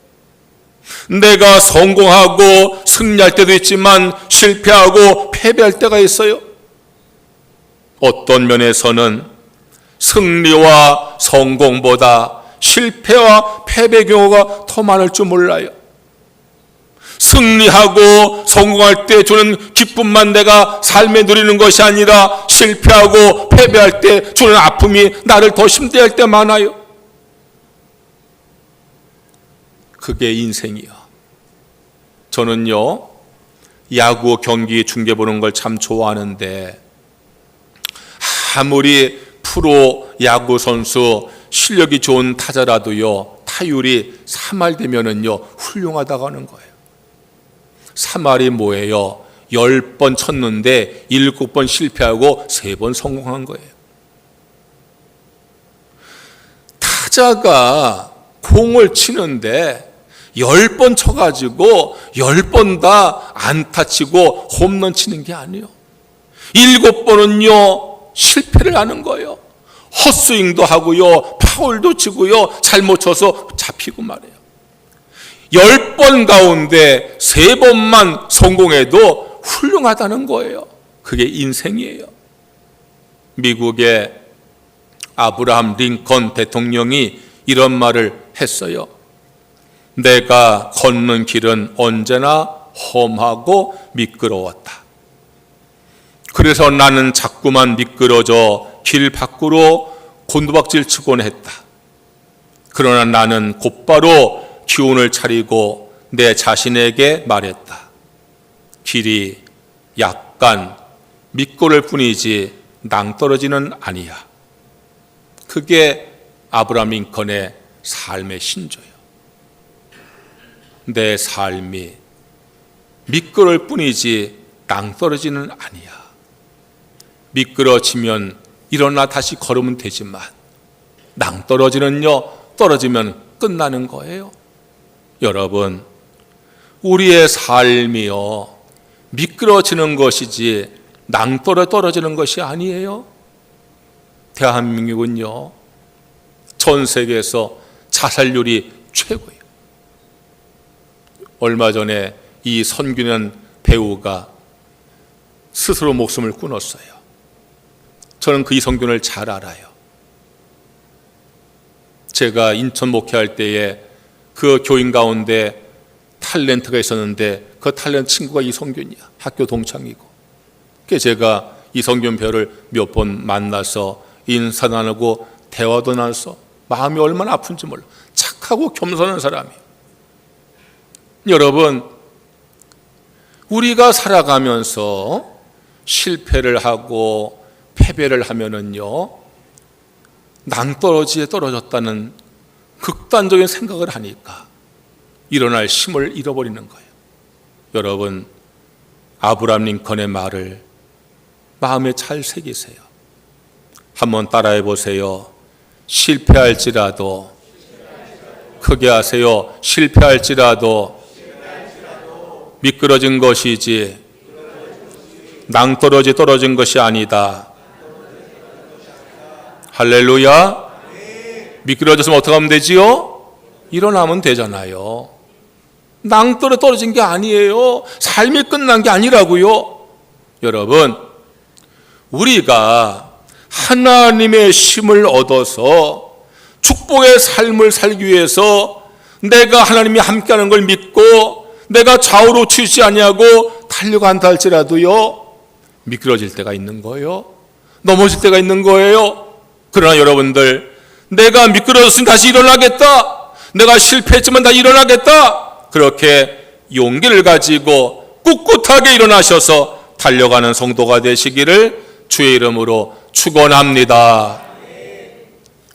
내가 성공하고 승리할 때도 있지만 실패하고 패배할 때가 있어요. 어떤 면에서는 승리와 성공보다 실패와 패배 경우가 더 많을 줄 몰라요. 승리하고 성공할 때 주는 기쁨만 내가 삶에 누리는 것이 아니라 실패하고 패배할 때 주는 아픔이 나를 더 힘들게 할 때 많아요. 그게 인생이요. 저는요, 야구 경기 중계 보는 걸 참 좋아하는데 아무리 프로 야구 선수 실력이 좋은 타자라도요, 타율이 3할 되면은요 훌륭하다고 하는 거예요. 3할이 뭐예요? 10번 쳤는데 7번 실패하고 3번 성공한 거예요. 타자가 공을 치는데 10번 쳐가지고 10번 다 안타 치고 홈런 치는 게 아니에요. 7번은요 실패를 하는 거예요. 헛스윙도 하고요, 파울도 치고요, 잘못 쳐서 잡히고 말이에요. 10번 가운데 3번만 성공해도 훌륭하다는 거예요. 그게 인생이에요. 미국의 아브라함 링컨 대통령이 이런 말을 했어요. 내가 걷는 길은 언제나 험하고 미끄러웠다. 그래서 나는 자꾸만 미끄러져 길 밖으로 곤두박질 치곤 했다. 그러나 나는 곧바로 기운을 차리고 내 자신에게 말했다. 길이 약간 미끄러울 뿐이지 낭떠러지는 아니야. 그게 아브라함 링컨의 삶의 신조예요. 내 삶이 미끄러울 뿐이지 낭떠러지는 아니야. 미끄러지면 일어나 다시 걸으면 되지만 낭떠러지는요, 떨어지면 끝나는 거예요. 여러분, 우리의 삶이요 미끄러지는 것이지 낭떠러 떨어지는 것이 아니에요. 대한민국은요 전 세계에서 자살률이 최고예요. 얼마 전에 이 선균현 배우가 스스로 목숨을 끊었어요. 저는 그 이성균을 잘 알아요. 제가 인천 목회할 때에 그 교인 가운데 탤런트가 있었는데 그 탤런트 친구가 이성균이야. 학교 동창이고. 그래서 제가 이성균 배우를 몇 번 만나서 인사 나누고 대화도 나눠서 마음이 얼마나 아픈지 몰라. 착하고 겸손한 사람이에요. 여러분, 우리가 살아가면서 실패를 하고 패배를 하면은요 낭떠러지에 떨어졌다는 극단적인 생각을 하니까 일어날 힘을 잃어버리는 거예요. 여러분, 아브라함 링컨의 말을 마음에 잘 새기세요. 한번 따라해 보세요. 실패할지라도, 크게 하세요. 실패할지라도 미끄러진 것이지 낭떠러지 떨어진 것이 아니다. 할렐루야. 미끄러졌으면 어떻게 하면 되지요? 일어나면 되잖아요. 낭떠러 떨어진 게 아니에요. 삶이 끝난 게 아니라고요. 여러분, 우리가 하나님의 힘을 얻어서 축복의 삶을 살기 위해서 내가 하나님이 함께하는 걸 믿고 내가 좌우로 치지 아니하고 달려간다 할지라도요, 미끄러질 때가 있는 거예요. 넘어질 때가 있는 거예요. 그러나 여러분들, 내가 미끄러졌으니 다시 일어나겠다, 내가 실패했지만 다시 일어나겠다, 그렇게 용기를 가지고 꿋꿋하게 일어나셔서 달려가는 성도가 되시기를 주의 이름으로 축원합니다.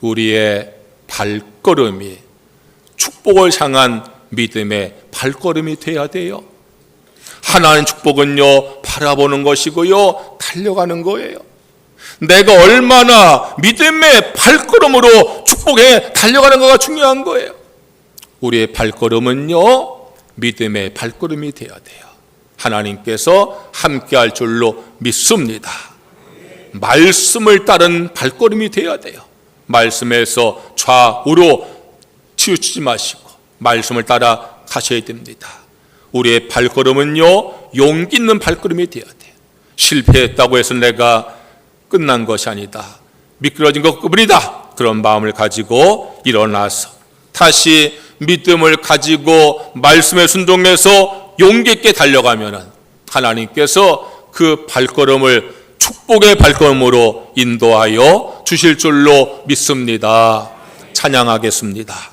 우리의 발걸음이 축복을 향한 믿음의 발걸음이 돼야 돼요. 하나님 축복은요, 바라보는 것이고요, 달려가는 거예요. 내가 얼마나 믿음의 발걸음으로 축복에 달려가는 거가 중요한 거예요. 우리의 발걸음은요, 믿음의 발걸음이 돼야 돼요. 하나님께서 함께할 줄로 믿습니다. 말씀을 따른 발걸음이 돼야 돼요. 말씀에서 좌우로 치우치지 마시고 말씀을 따라 가셔야 됩니다. 우리의 발걸음은요, 용기 있는 발걸음이 돼야 돼요. 실패했다고 해서 내가 끝난 것이 아니다, 미끄러진 것뿐이다, 그런 마음을 가지고 일어나서 다시 믿음을 가지고 말씀에 순종해서 용기 있게 달려가면 하나님께서 그 발걸음을 축복의 발걸음으로 인도하여 주실 줄로 믿습니다. 찬양하겠습니다.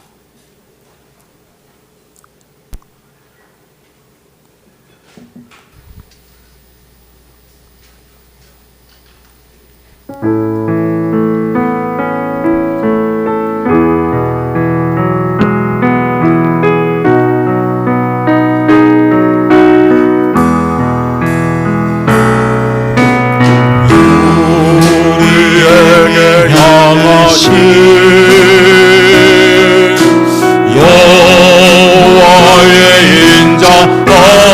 우리에게 향하신 여호와의 인자하심이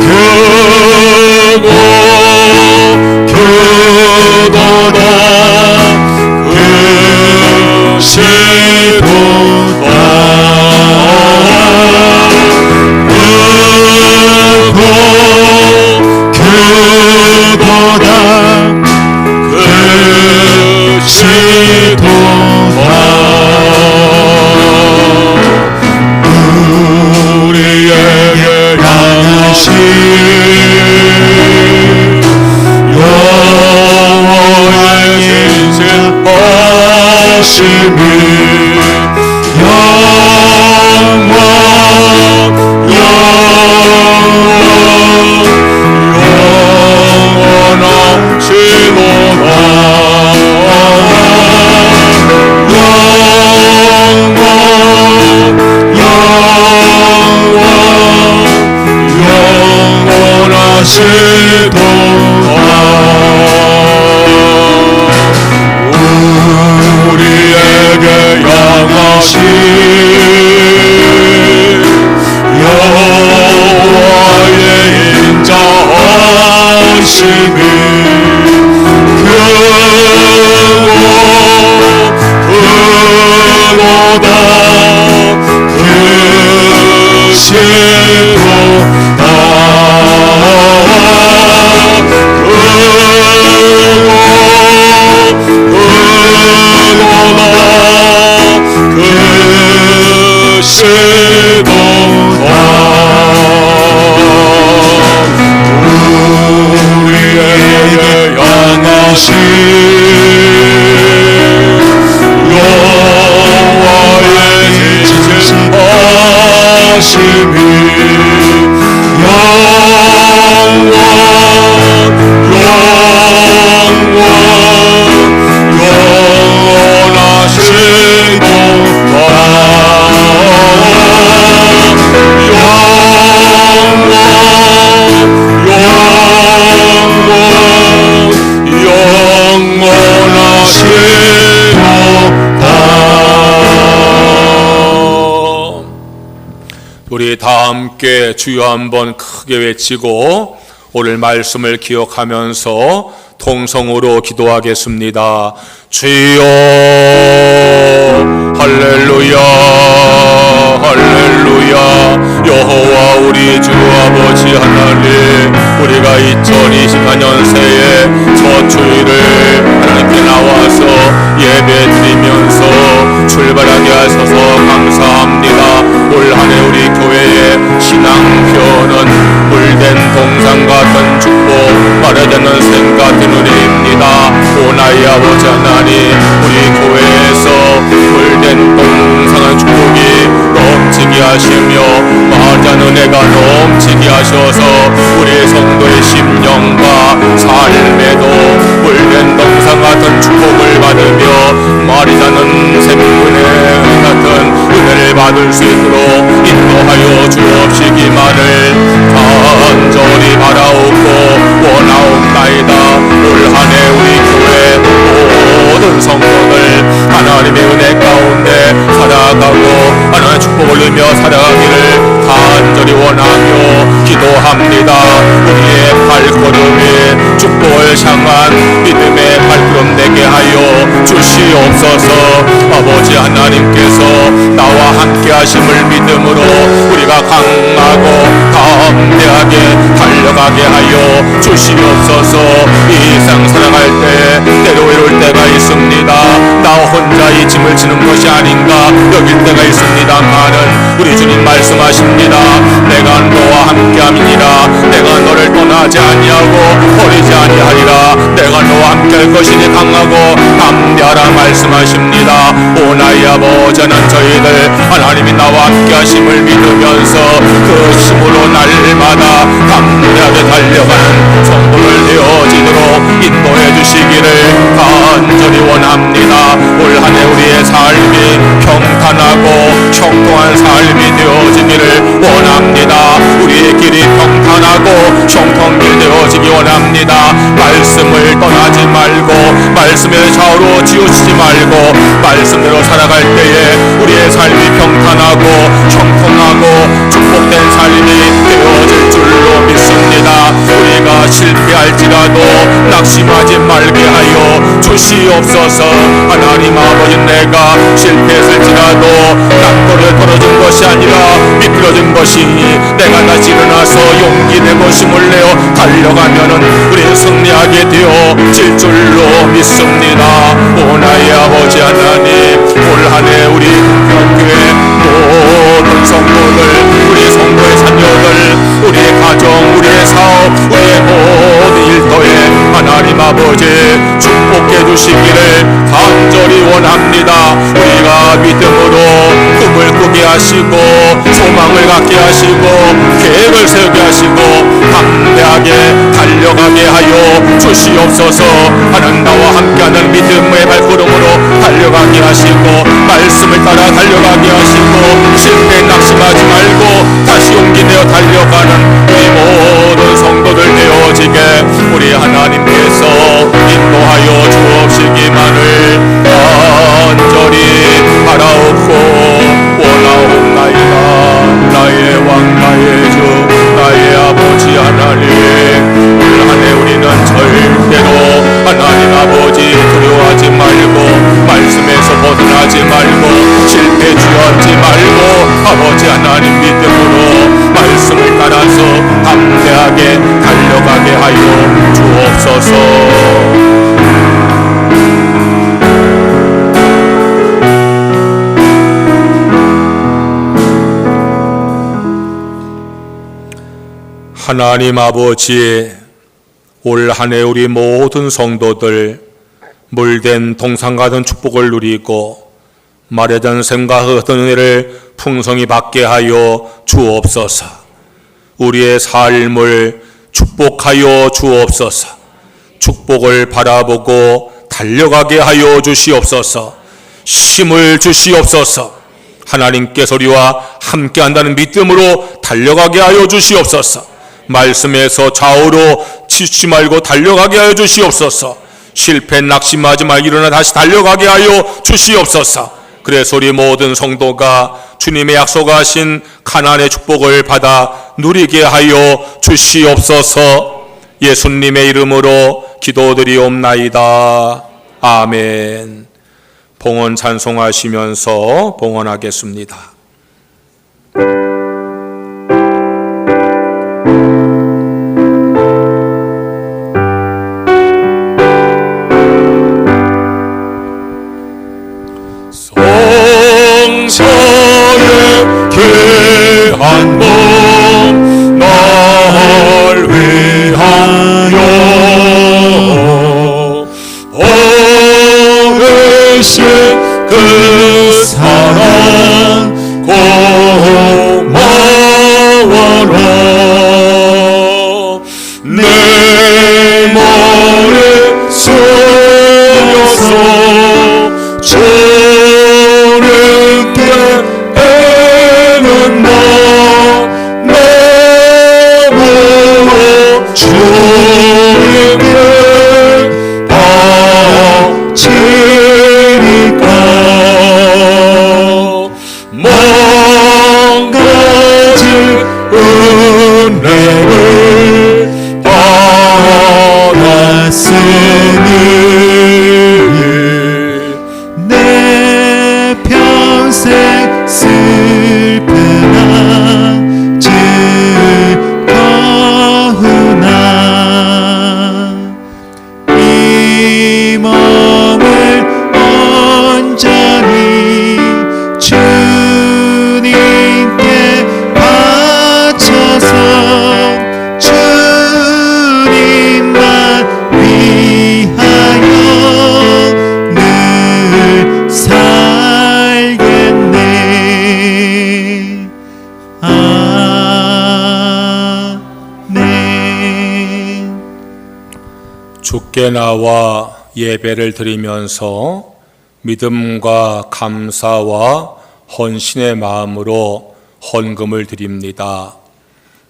크고 크도다 크시도다 크도다 우리에게 향하신 여호와의 인자하심이 우리에게 향하신 여호와의 인자하심이 크도다 우리에게 향하신 여호와의 인자하심이 우리 다 함께 주여 한번 크게 외치고 오늘 말씀을 기억하면서 통성으로 기도하겠습니다. 주여, 할렐루야, 할렐루야. 여호와 우리 주 아버지 하나님, 우리가 2024년 새해 첫 주일을 하나님께 나와서 예배 드리면서 출발하게 하셔서 감사합니다. 올 한 해 우리 교회의 신앙표는 물된 동상 같은 축복, 마르다는 샘 같은 은혜입니다. 오나이 아버지 하나님, 우리 교회에서 물된 동상한 축복이 넘치게 하시며 마르다는 은혜가 넘치게 하셔서 우리 성도의 심령과 삶에도 물된 동상 같은 축복을 받으며 마르다는 샘 은혜 같은 은혜를 받을 수 있도록 인도하여 주옵시기만을 간절히 바라옵고 원하옵나이다. 올 한 해 우리 교회 모든 성도들 하나님의 은혜 가운데 살아가고 하나님의 축복을 누리며 살아가기를 간절히 원하며 기도합니다. 우리의 발걸음이 축복을 향한 믿음의 발걸음 되게 하여 주시옵소서. 아버지 하나님께서 나와 함께 하심을 믿음으로 우리가 강하고 담대하게 달려가게 하여 주시옵소서. 이 상 살아갈 때 때로 이럴 때가 있습니다. 나 혼자 이 짐을 지는 것이 아닌가 여길 때가 있습니다만은 우리 주님 말씀하십니다. 내가 너와 함께함이니라. 내가 너를 떠나지 아니하고 버리지 아니하리라. 내가 너와 함께할 것이니 강하고 담대하라 말씀하십니다. 오 나의 아버지 하나님, 저희들 하나님이 나와 함께하심을 믿으면서 그 힘으로 날마다 담대하게 달려가는 성도를 되어지도록 인도해 주시기를 간절히 원합니다. 올 한 해 우리의 삶이 평탄하고 형통한 삶이 되어지기를 원합니다. 우리의 길이 평탄하고 형통길 되어지기 원합니다. 말씀을 떠나지 말고 말씀의 좌우로 치우치지 말고 말씀대로 살아갈 때에 우리의 삶이 평탄하고 형통하고 축복된 삶이 되어질 줄로 믿습니다. 우리가 실패할지라도 낙심하지 말게 하여 주시옵소서. 하나님 아버지, 내가 실패했을지라도 낙도를 떨어진 것이 아니라 미끄러진 것이 내가 다시 일어나서 용기 내고 힘을 내어 달려가면은 우리 승리하게 되어질 줄로 믿습니다. 오 나의 아버지 하나님, 올 한 해 우리 교회 모든 성도들, 우리 성도의 자녀들, 우리의 가정, 우리의 사업, 우리의 모든 일터에 하나님 아버지 축복해 주시기를 간절히 원합니다. 우리가 믿음으로 꿈을 꾸게 하시고 소망을 갖게 하시고 계획을 세우게 하시고 담대하게 달려가게 하여 주시옵소서. 하나님, 나와 함께하는 믿음의 발걸음으로 달려가게 하시고 말씀을 따라 달려가게 하시고 실패에 낙심하지 말고 다시 용기 내어 달려가는 우리 모든 성도들 되어지게 우리 하나님께서 인도하여 주옵시기만을 간절히 바라옵고 원하옵나이다. 나의 왕, 나의 주, 나의 아버지 하나님, 올 한 해 우리는 절대로 하나님 아버지 두려워하지 말고 말씀에서 벗어나지 말고 실패 주저하지 말고 아버지 하나님 믿음으로 말씀을 따라서 담대하게 달려가게 하여 주옵소서. 하나님 아버지, 올 한 해 우리 모든 성도들 물된 동상 같은 축복을 누리고 마르다는 샘과 같은 은혜를 풍성히 받게 하여 주옵소서. 우리의 삶을 축복하여 주옵소서. 축복을 바라보고 달려가게 하여 주시옵소서. 힘을 주시옵소서. 하나님께서 우리와 함께한다는 믿음으로 달려가게 하여 주시옵소서. 말씀에서 좌우로 치우치지 말고 달려가게 하여 주시옵소서. 실패 낙심하지 말고 일어나 다시 달려가게 하여 주시옵소서. 그래서 우리 모든 성도가 주님의 약속하신 가나안의 축복을 받아 누리게 하여 주시옵소서. 예수님의 이름으로 기도드리옵나이다. 아멘. 봉헌 찬송하시면서 봉헌하겠습니다. 한 몸 날 위하여 버리신 그 사랑 고마워라. 내 머리 숙여서 주님께 애는 나 너무 주님께 바치니까 망가진 은혜를 받았으니 내 평생 슬프나 즐거우나 이 몸을 온전히 주님께 바쳐서 주님만 위하여 늘 살겠네. 아멘. 주께 나와 예배를 드리면서 믿음과 감사와 헌신의 마음으로 헌금을 드립니다.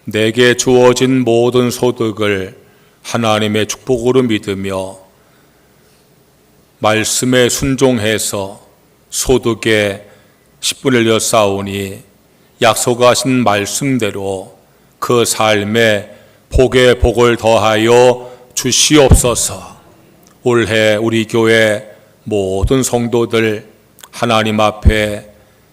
내게 주어진 모든 소득을 하나님의 축복으로 믿으며 말씀에 순종해서 소득의 10분의 1을 쌓으니 약속하신 말씀대로 그 삶에 복에 복을 더하여 주시옵소서. 올해 우리 교회 모든 성도들 하나님 앞에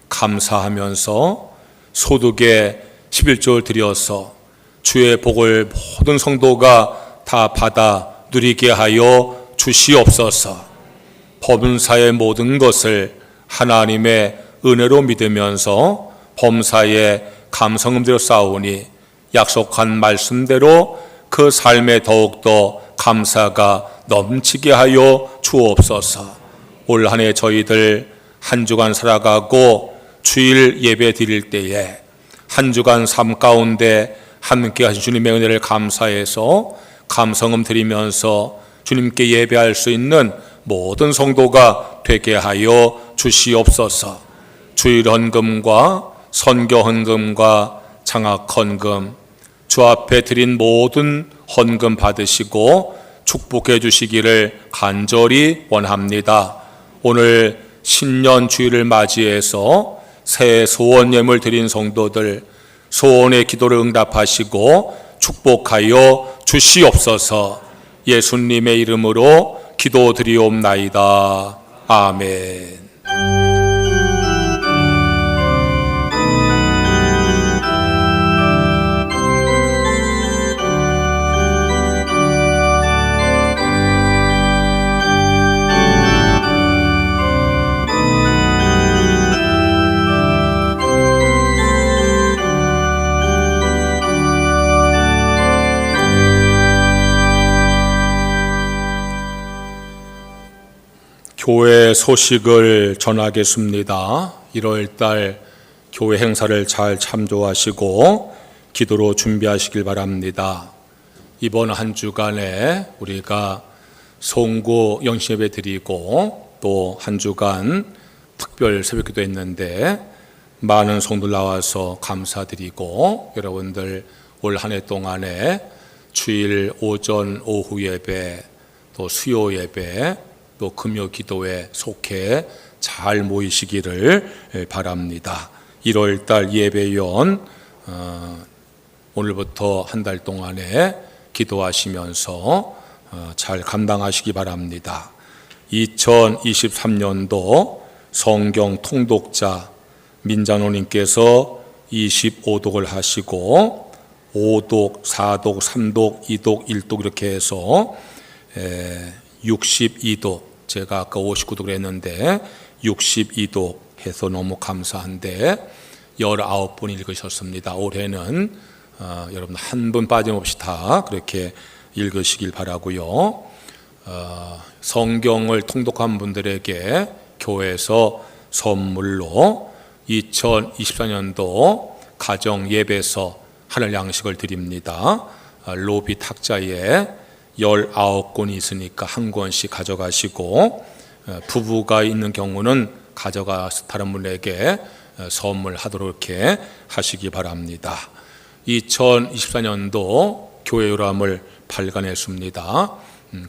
감사하면서 소득의 11조를 드려서 주의 복을 모든 성도가 다 받아 누리게 하여 주시옵소서. 범사의 모든 것을 하나님의 은혜로 믿으면서 범사에 감성음대로 쌓으니 약속한 말씀대로 그 삶에 더욱더 감사가 넘치게 하여 주옵소서. 올 한 해 저희들 한 주간 살아가고 주일 예배 드릴 때에 한 주간 삶 가운데 함께 하신 주님의 은혜를 감사해서 감성음 드리면서 주님께 예배할 수 있는 모든 성도가 되게 하여 주시옵소서. 주일 헌금과 선교 헌금과 장학 헌금 주 앞에 드린 모든 헌금 받으시고 축복해 주시기를 간절히 원합니다. 오늘 신년 주일을 맞이해서 새 소원 예물 드린 성도들 소원의 기도를 응답하시고 축복하여 주시옵소서. 예수님의 이름으로 기도드리옵나이다. 아멘. 교회 소식을 전하겠습니다. 1월달 교회 행사를 잘 참조하시고 기도로 준비하시길 바랍니다. 이번 한 주간에 우리가 송구 영신예배 드리고 또 한 주간 특별 새벽기도 했는데 많은 성도들 나와서 감사드리고 여러분들 올 한 해 동안에 주일 오전 오후 예배 또 수요 예배 또 금요 기도에 속해 잘 모이시기를 바랍니다. 1월달 예배위원 오늘부터 한 달 동안에 기도하시면서 잘 감당하시기 바랍니다. 2023년도 성경 통독자 민jan호님께서 25독을 하시고 5독, 4독, 3독, 2독, 1독 이렇게 해서 62독, 제가 아까 59독을 했는데 62독 해서 너무 감사한데 19번 읽으셨습니다. 올해는 여러분 한 분 빠짐없이 다 그렇게 읽으시길 바라고요. 성경을 통독한 분들에게 교회에서 선물로 2024년도 가정 예배서 하늘 양식을 드립니다. 로비 탁자에 19권이 있으니까 한 권씩 가져가시고, 부부가 있는 경우는 가져가서 다른 분에게 선물하도록 이렇게 하시기 바랍니다. 2024년도 교회 요람을 발간했습니다.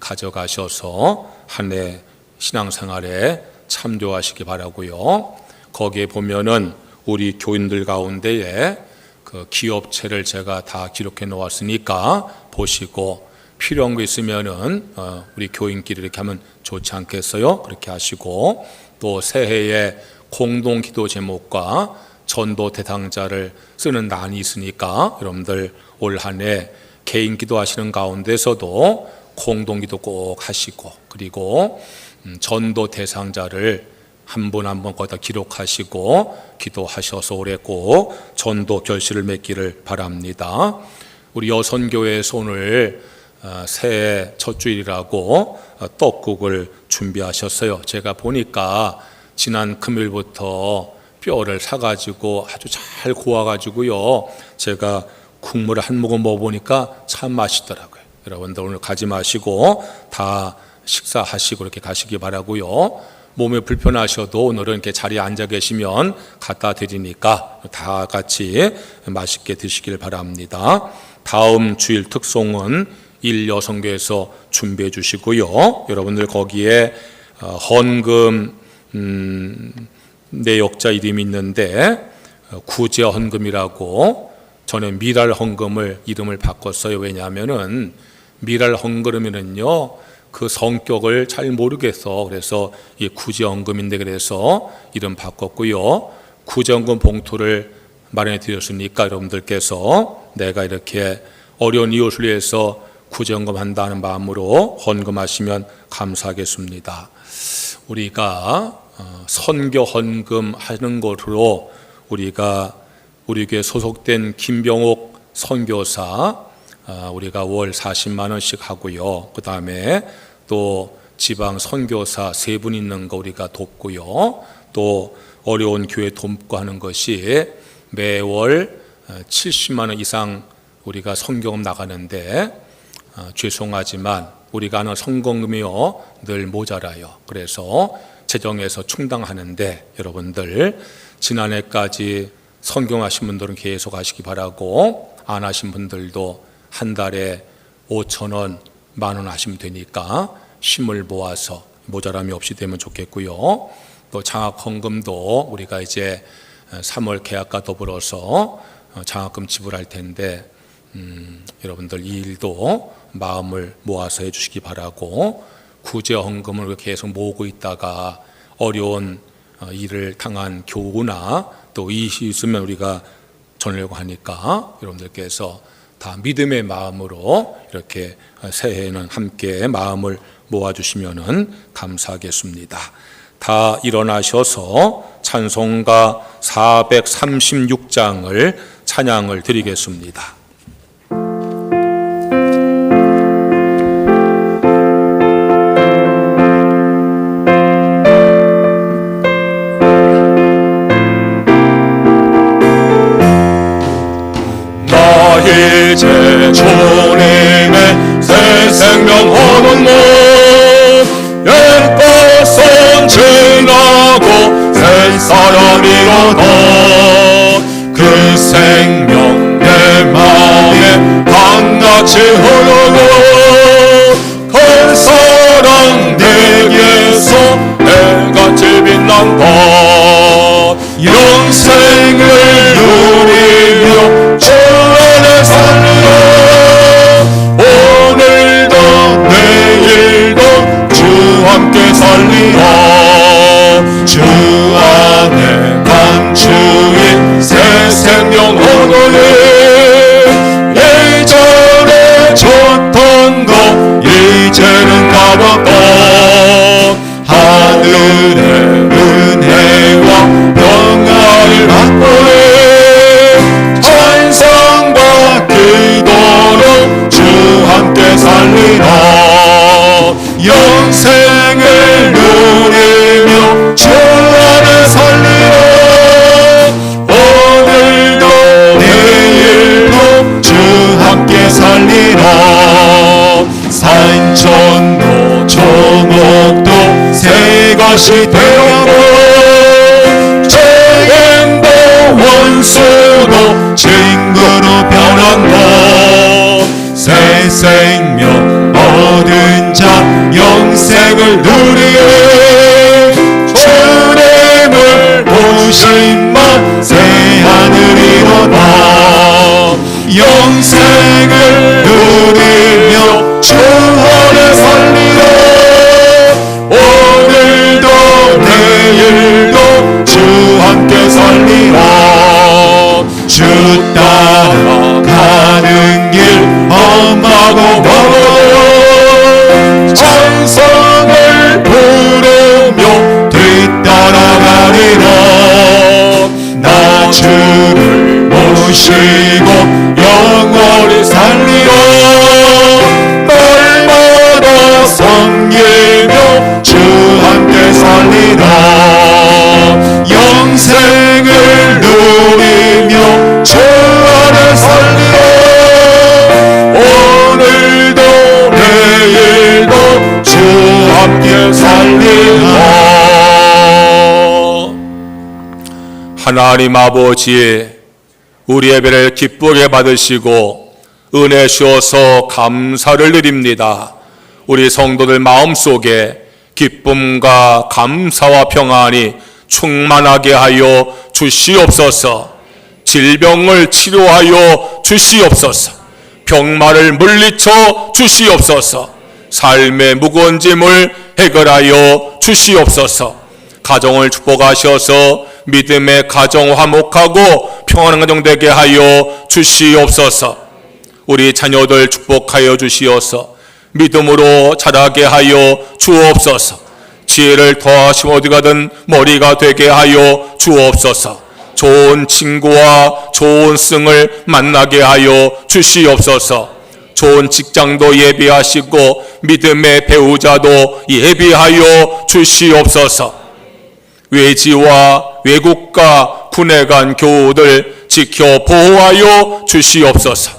가져가셔서 한 해 신앙생활에 참조하시기 바라고요. 거기에 보면은 우리 교인들 가운데에 그 기업체를 제가 다 기록해 놓았으니까 보시고, 필요한 거 있으면은 우리 교인끼리 이렇게 하면 좋지 않겠어요? 그렇게 하시고, 또 새해에 공동 기도 제목과 전도 대상자를 쓰는 난이 있으니까 여러분들 올 한 해 개인 기도하시는 가운데서도 공동 기도 꼭 하시고, 그리고 전도 대상자를 한 분 한 분 거기다 기록하시고 기도하셔서 올해 꼭 전도 결실을 맺기를 바랍니다. 우리 여선교회에서 오늘 새해 첫 주일이라고 떡국을 준비하셨어요. 제가 보니까 지난 금요일부터 뼈를 사가지고 아주 잘 고아가지고요, 제가 국물을 한 모금 먹어보니까 참 맛있더라고요. 여러분들 오늘 가지 마시고 다 식사하시고 이렇게 가시기 바라고요. 몸이 불편하셔도 오늘은 이렇게 자리에 앉아 계시면 갖다 드리니까 다 같이 맛있게 드시길 바랍니다. 다음 주일 특송은 일여성교에서 준비해 주시고요. 여러분들 거기에 헌금 내역자 이름이 있는데 구제 헌금이라고, 전에 미랄 헌금을 이름을 바꿨어요. 왜냐하면은 미랄 헌금이면은요 그 성격을 잘 모르겠어. 그래서 이 구제 헌금인데 그래서 이름 바꿨고요. 구제 헌금 봉투를 마련해 드렸으니까 여러분들께서 내가 이렇게 어려운 이웃을 위해서 구제 헌금 한다는 마음으로 헌금하시면 감사하겠습니다. 우리가 선교 헌금 하는 것으로 우리가 우리 교회 소속된 김병옥 선교사 우리가 월 40만 원씩 하고요. 그 다음에 또 지방 선교사 3분 있는 거 우리가 돕고요. 또 어려운 교회 돕고 하는 것이 매월 70만 원 이상 우리가 선교금 나가는데, 죄송하지만 우리가 하는 선거금이요 늘 모자라요. 그래서 재정에서 충당하는데 여러분들 지난해까지 선교하신 분들은 계속 하시기 바라고, 안 하신 분들도 한 달에 5,000원, 10,000원 하시면 되니까 힘을 모아서 모자람이 없이 되면 좋겠고요. 또 장학헌금도 우리가 이제 3월 계약과 더불어서 장학금 지불할 텐데 여러분들 이 일도 마음을 모아서 해주시기 바라고, 구제 헌금을 계속 모으고 있다가 어려운 일을 당한 교우나 또 이익이 있으면 우리가 전하려고 하니까 여러분들께서 다 믿음의 마음으로 이렇게 새해에는 함께 마음을 모아주시면 감사하겠습니다. 다 일어나셔서 찬송가 436장을 찬양을 드리겠습니다. 이제 주님의 새 생명 하는 문 옛것은 지나고 새 사람이로다. 그 생명 내 마음에 강같이 흐르고 그 사랑 내게서 해같이 빛난다. 영생을 누리며 주 안에 살리라. 오늘도 내일도 주 함께 살리라. 주 안에 감추인 새 생명 얻으니 예전에 줬던 것 이제는 갚았다. 하늘의 은혜와 평안을 맛보니 영생을 누리며 주 안에 살리라. 오늘도 내일도 주 함께 살리라. 산천도 초목도 새 것이 되었고 죄인도 원수도 친구로 변한다. 새 생명 얻은 자 영생을 누리에 주님을 보신만 새 하늘이로다. 영생을 누리며 주 안에 살리라. 오늘도 내일도 주 함께 살리라. 주 따라 가는 길 험하고 멀어 찬송을 부르며 뒤따라가리라. 나 주를 모시고 영원히 살리라. 날마다 섬기며 주 함께 살리라. 영생을 누리며 주 안에 살리라. 오늘도 내일도 주 함께 살리라. 하나님 아버지, 우리 예배를 기쁘게 받으시고 은혜 주셔서 감사를 드립니다. 우리 성도들 마음속에 기쁨과 감사와 평안이 충만하게 하여 주시옵소서. 질병을 치료하여 주시옵소서. 병마를 물리쳐 주시옵소서. 삶의 무거운 짐을 해결하여 주시옵소서. 가정을 축복하셔서 믿음의 가정 화목하고 평안한 가정 되게 하여 주시옵소서. 우리 자녀들 축복하여 주시어서 믿음으로 자라게 하여 주옵소서. 지혜를 더하시고 어디 가든 머리가 되게 하여 주옵소서. 좋은 친구와 좋은 승을 만나게 하여 주시옵소서. 좋은 직장도 예비하시고 믿음의 배우자도 예비하여 주시옵소서. 외지와 외국과 군에 간 교우들 지켜 보호하여 주시옵소서.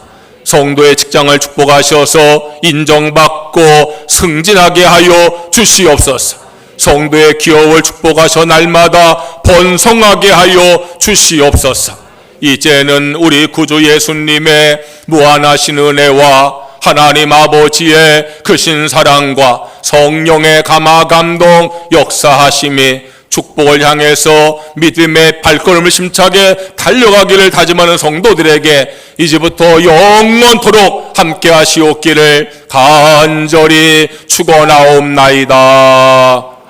성도의 직장을 축복하셔서 인정받고 승진하게 하여 주시옵소서. 성도의 기업을 축복하셔 날마다 번성하게 하여 주시옵소서. 이제는 우리 구주 예수님의 무한하신 은혜와 하나님 아버지의 크신 사랑과 성령의 감화 감동 역사하심이 축복을 향해서 믿음의 발걸음을 심차게 달려가기를 다짐하는 성도들에게 이제부터 영원토록 함께 하시옵기를 간절히 축원하옵나이다.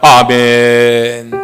아멘.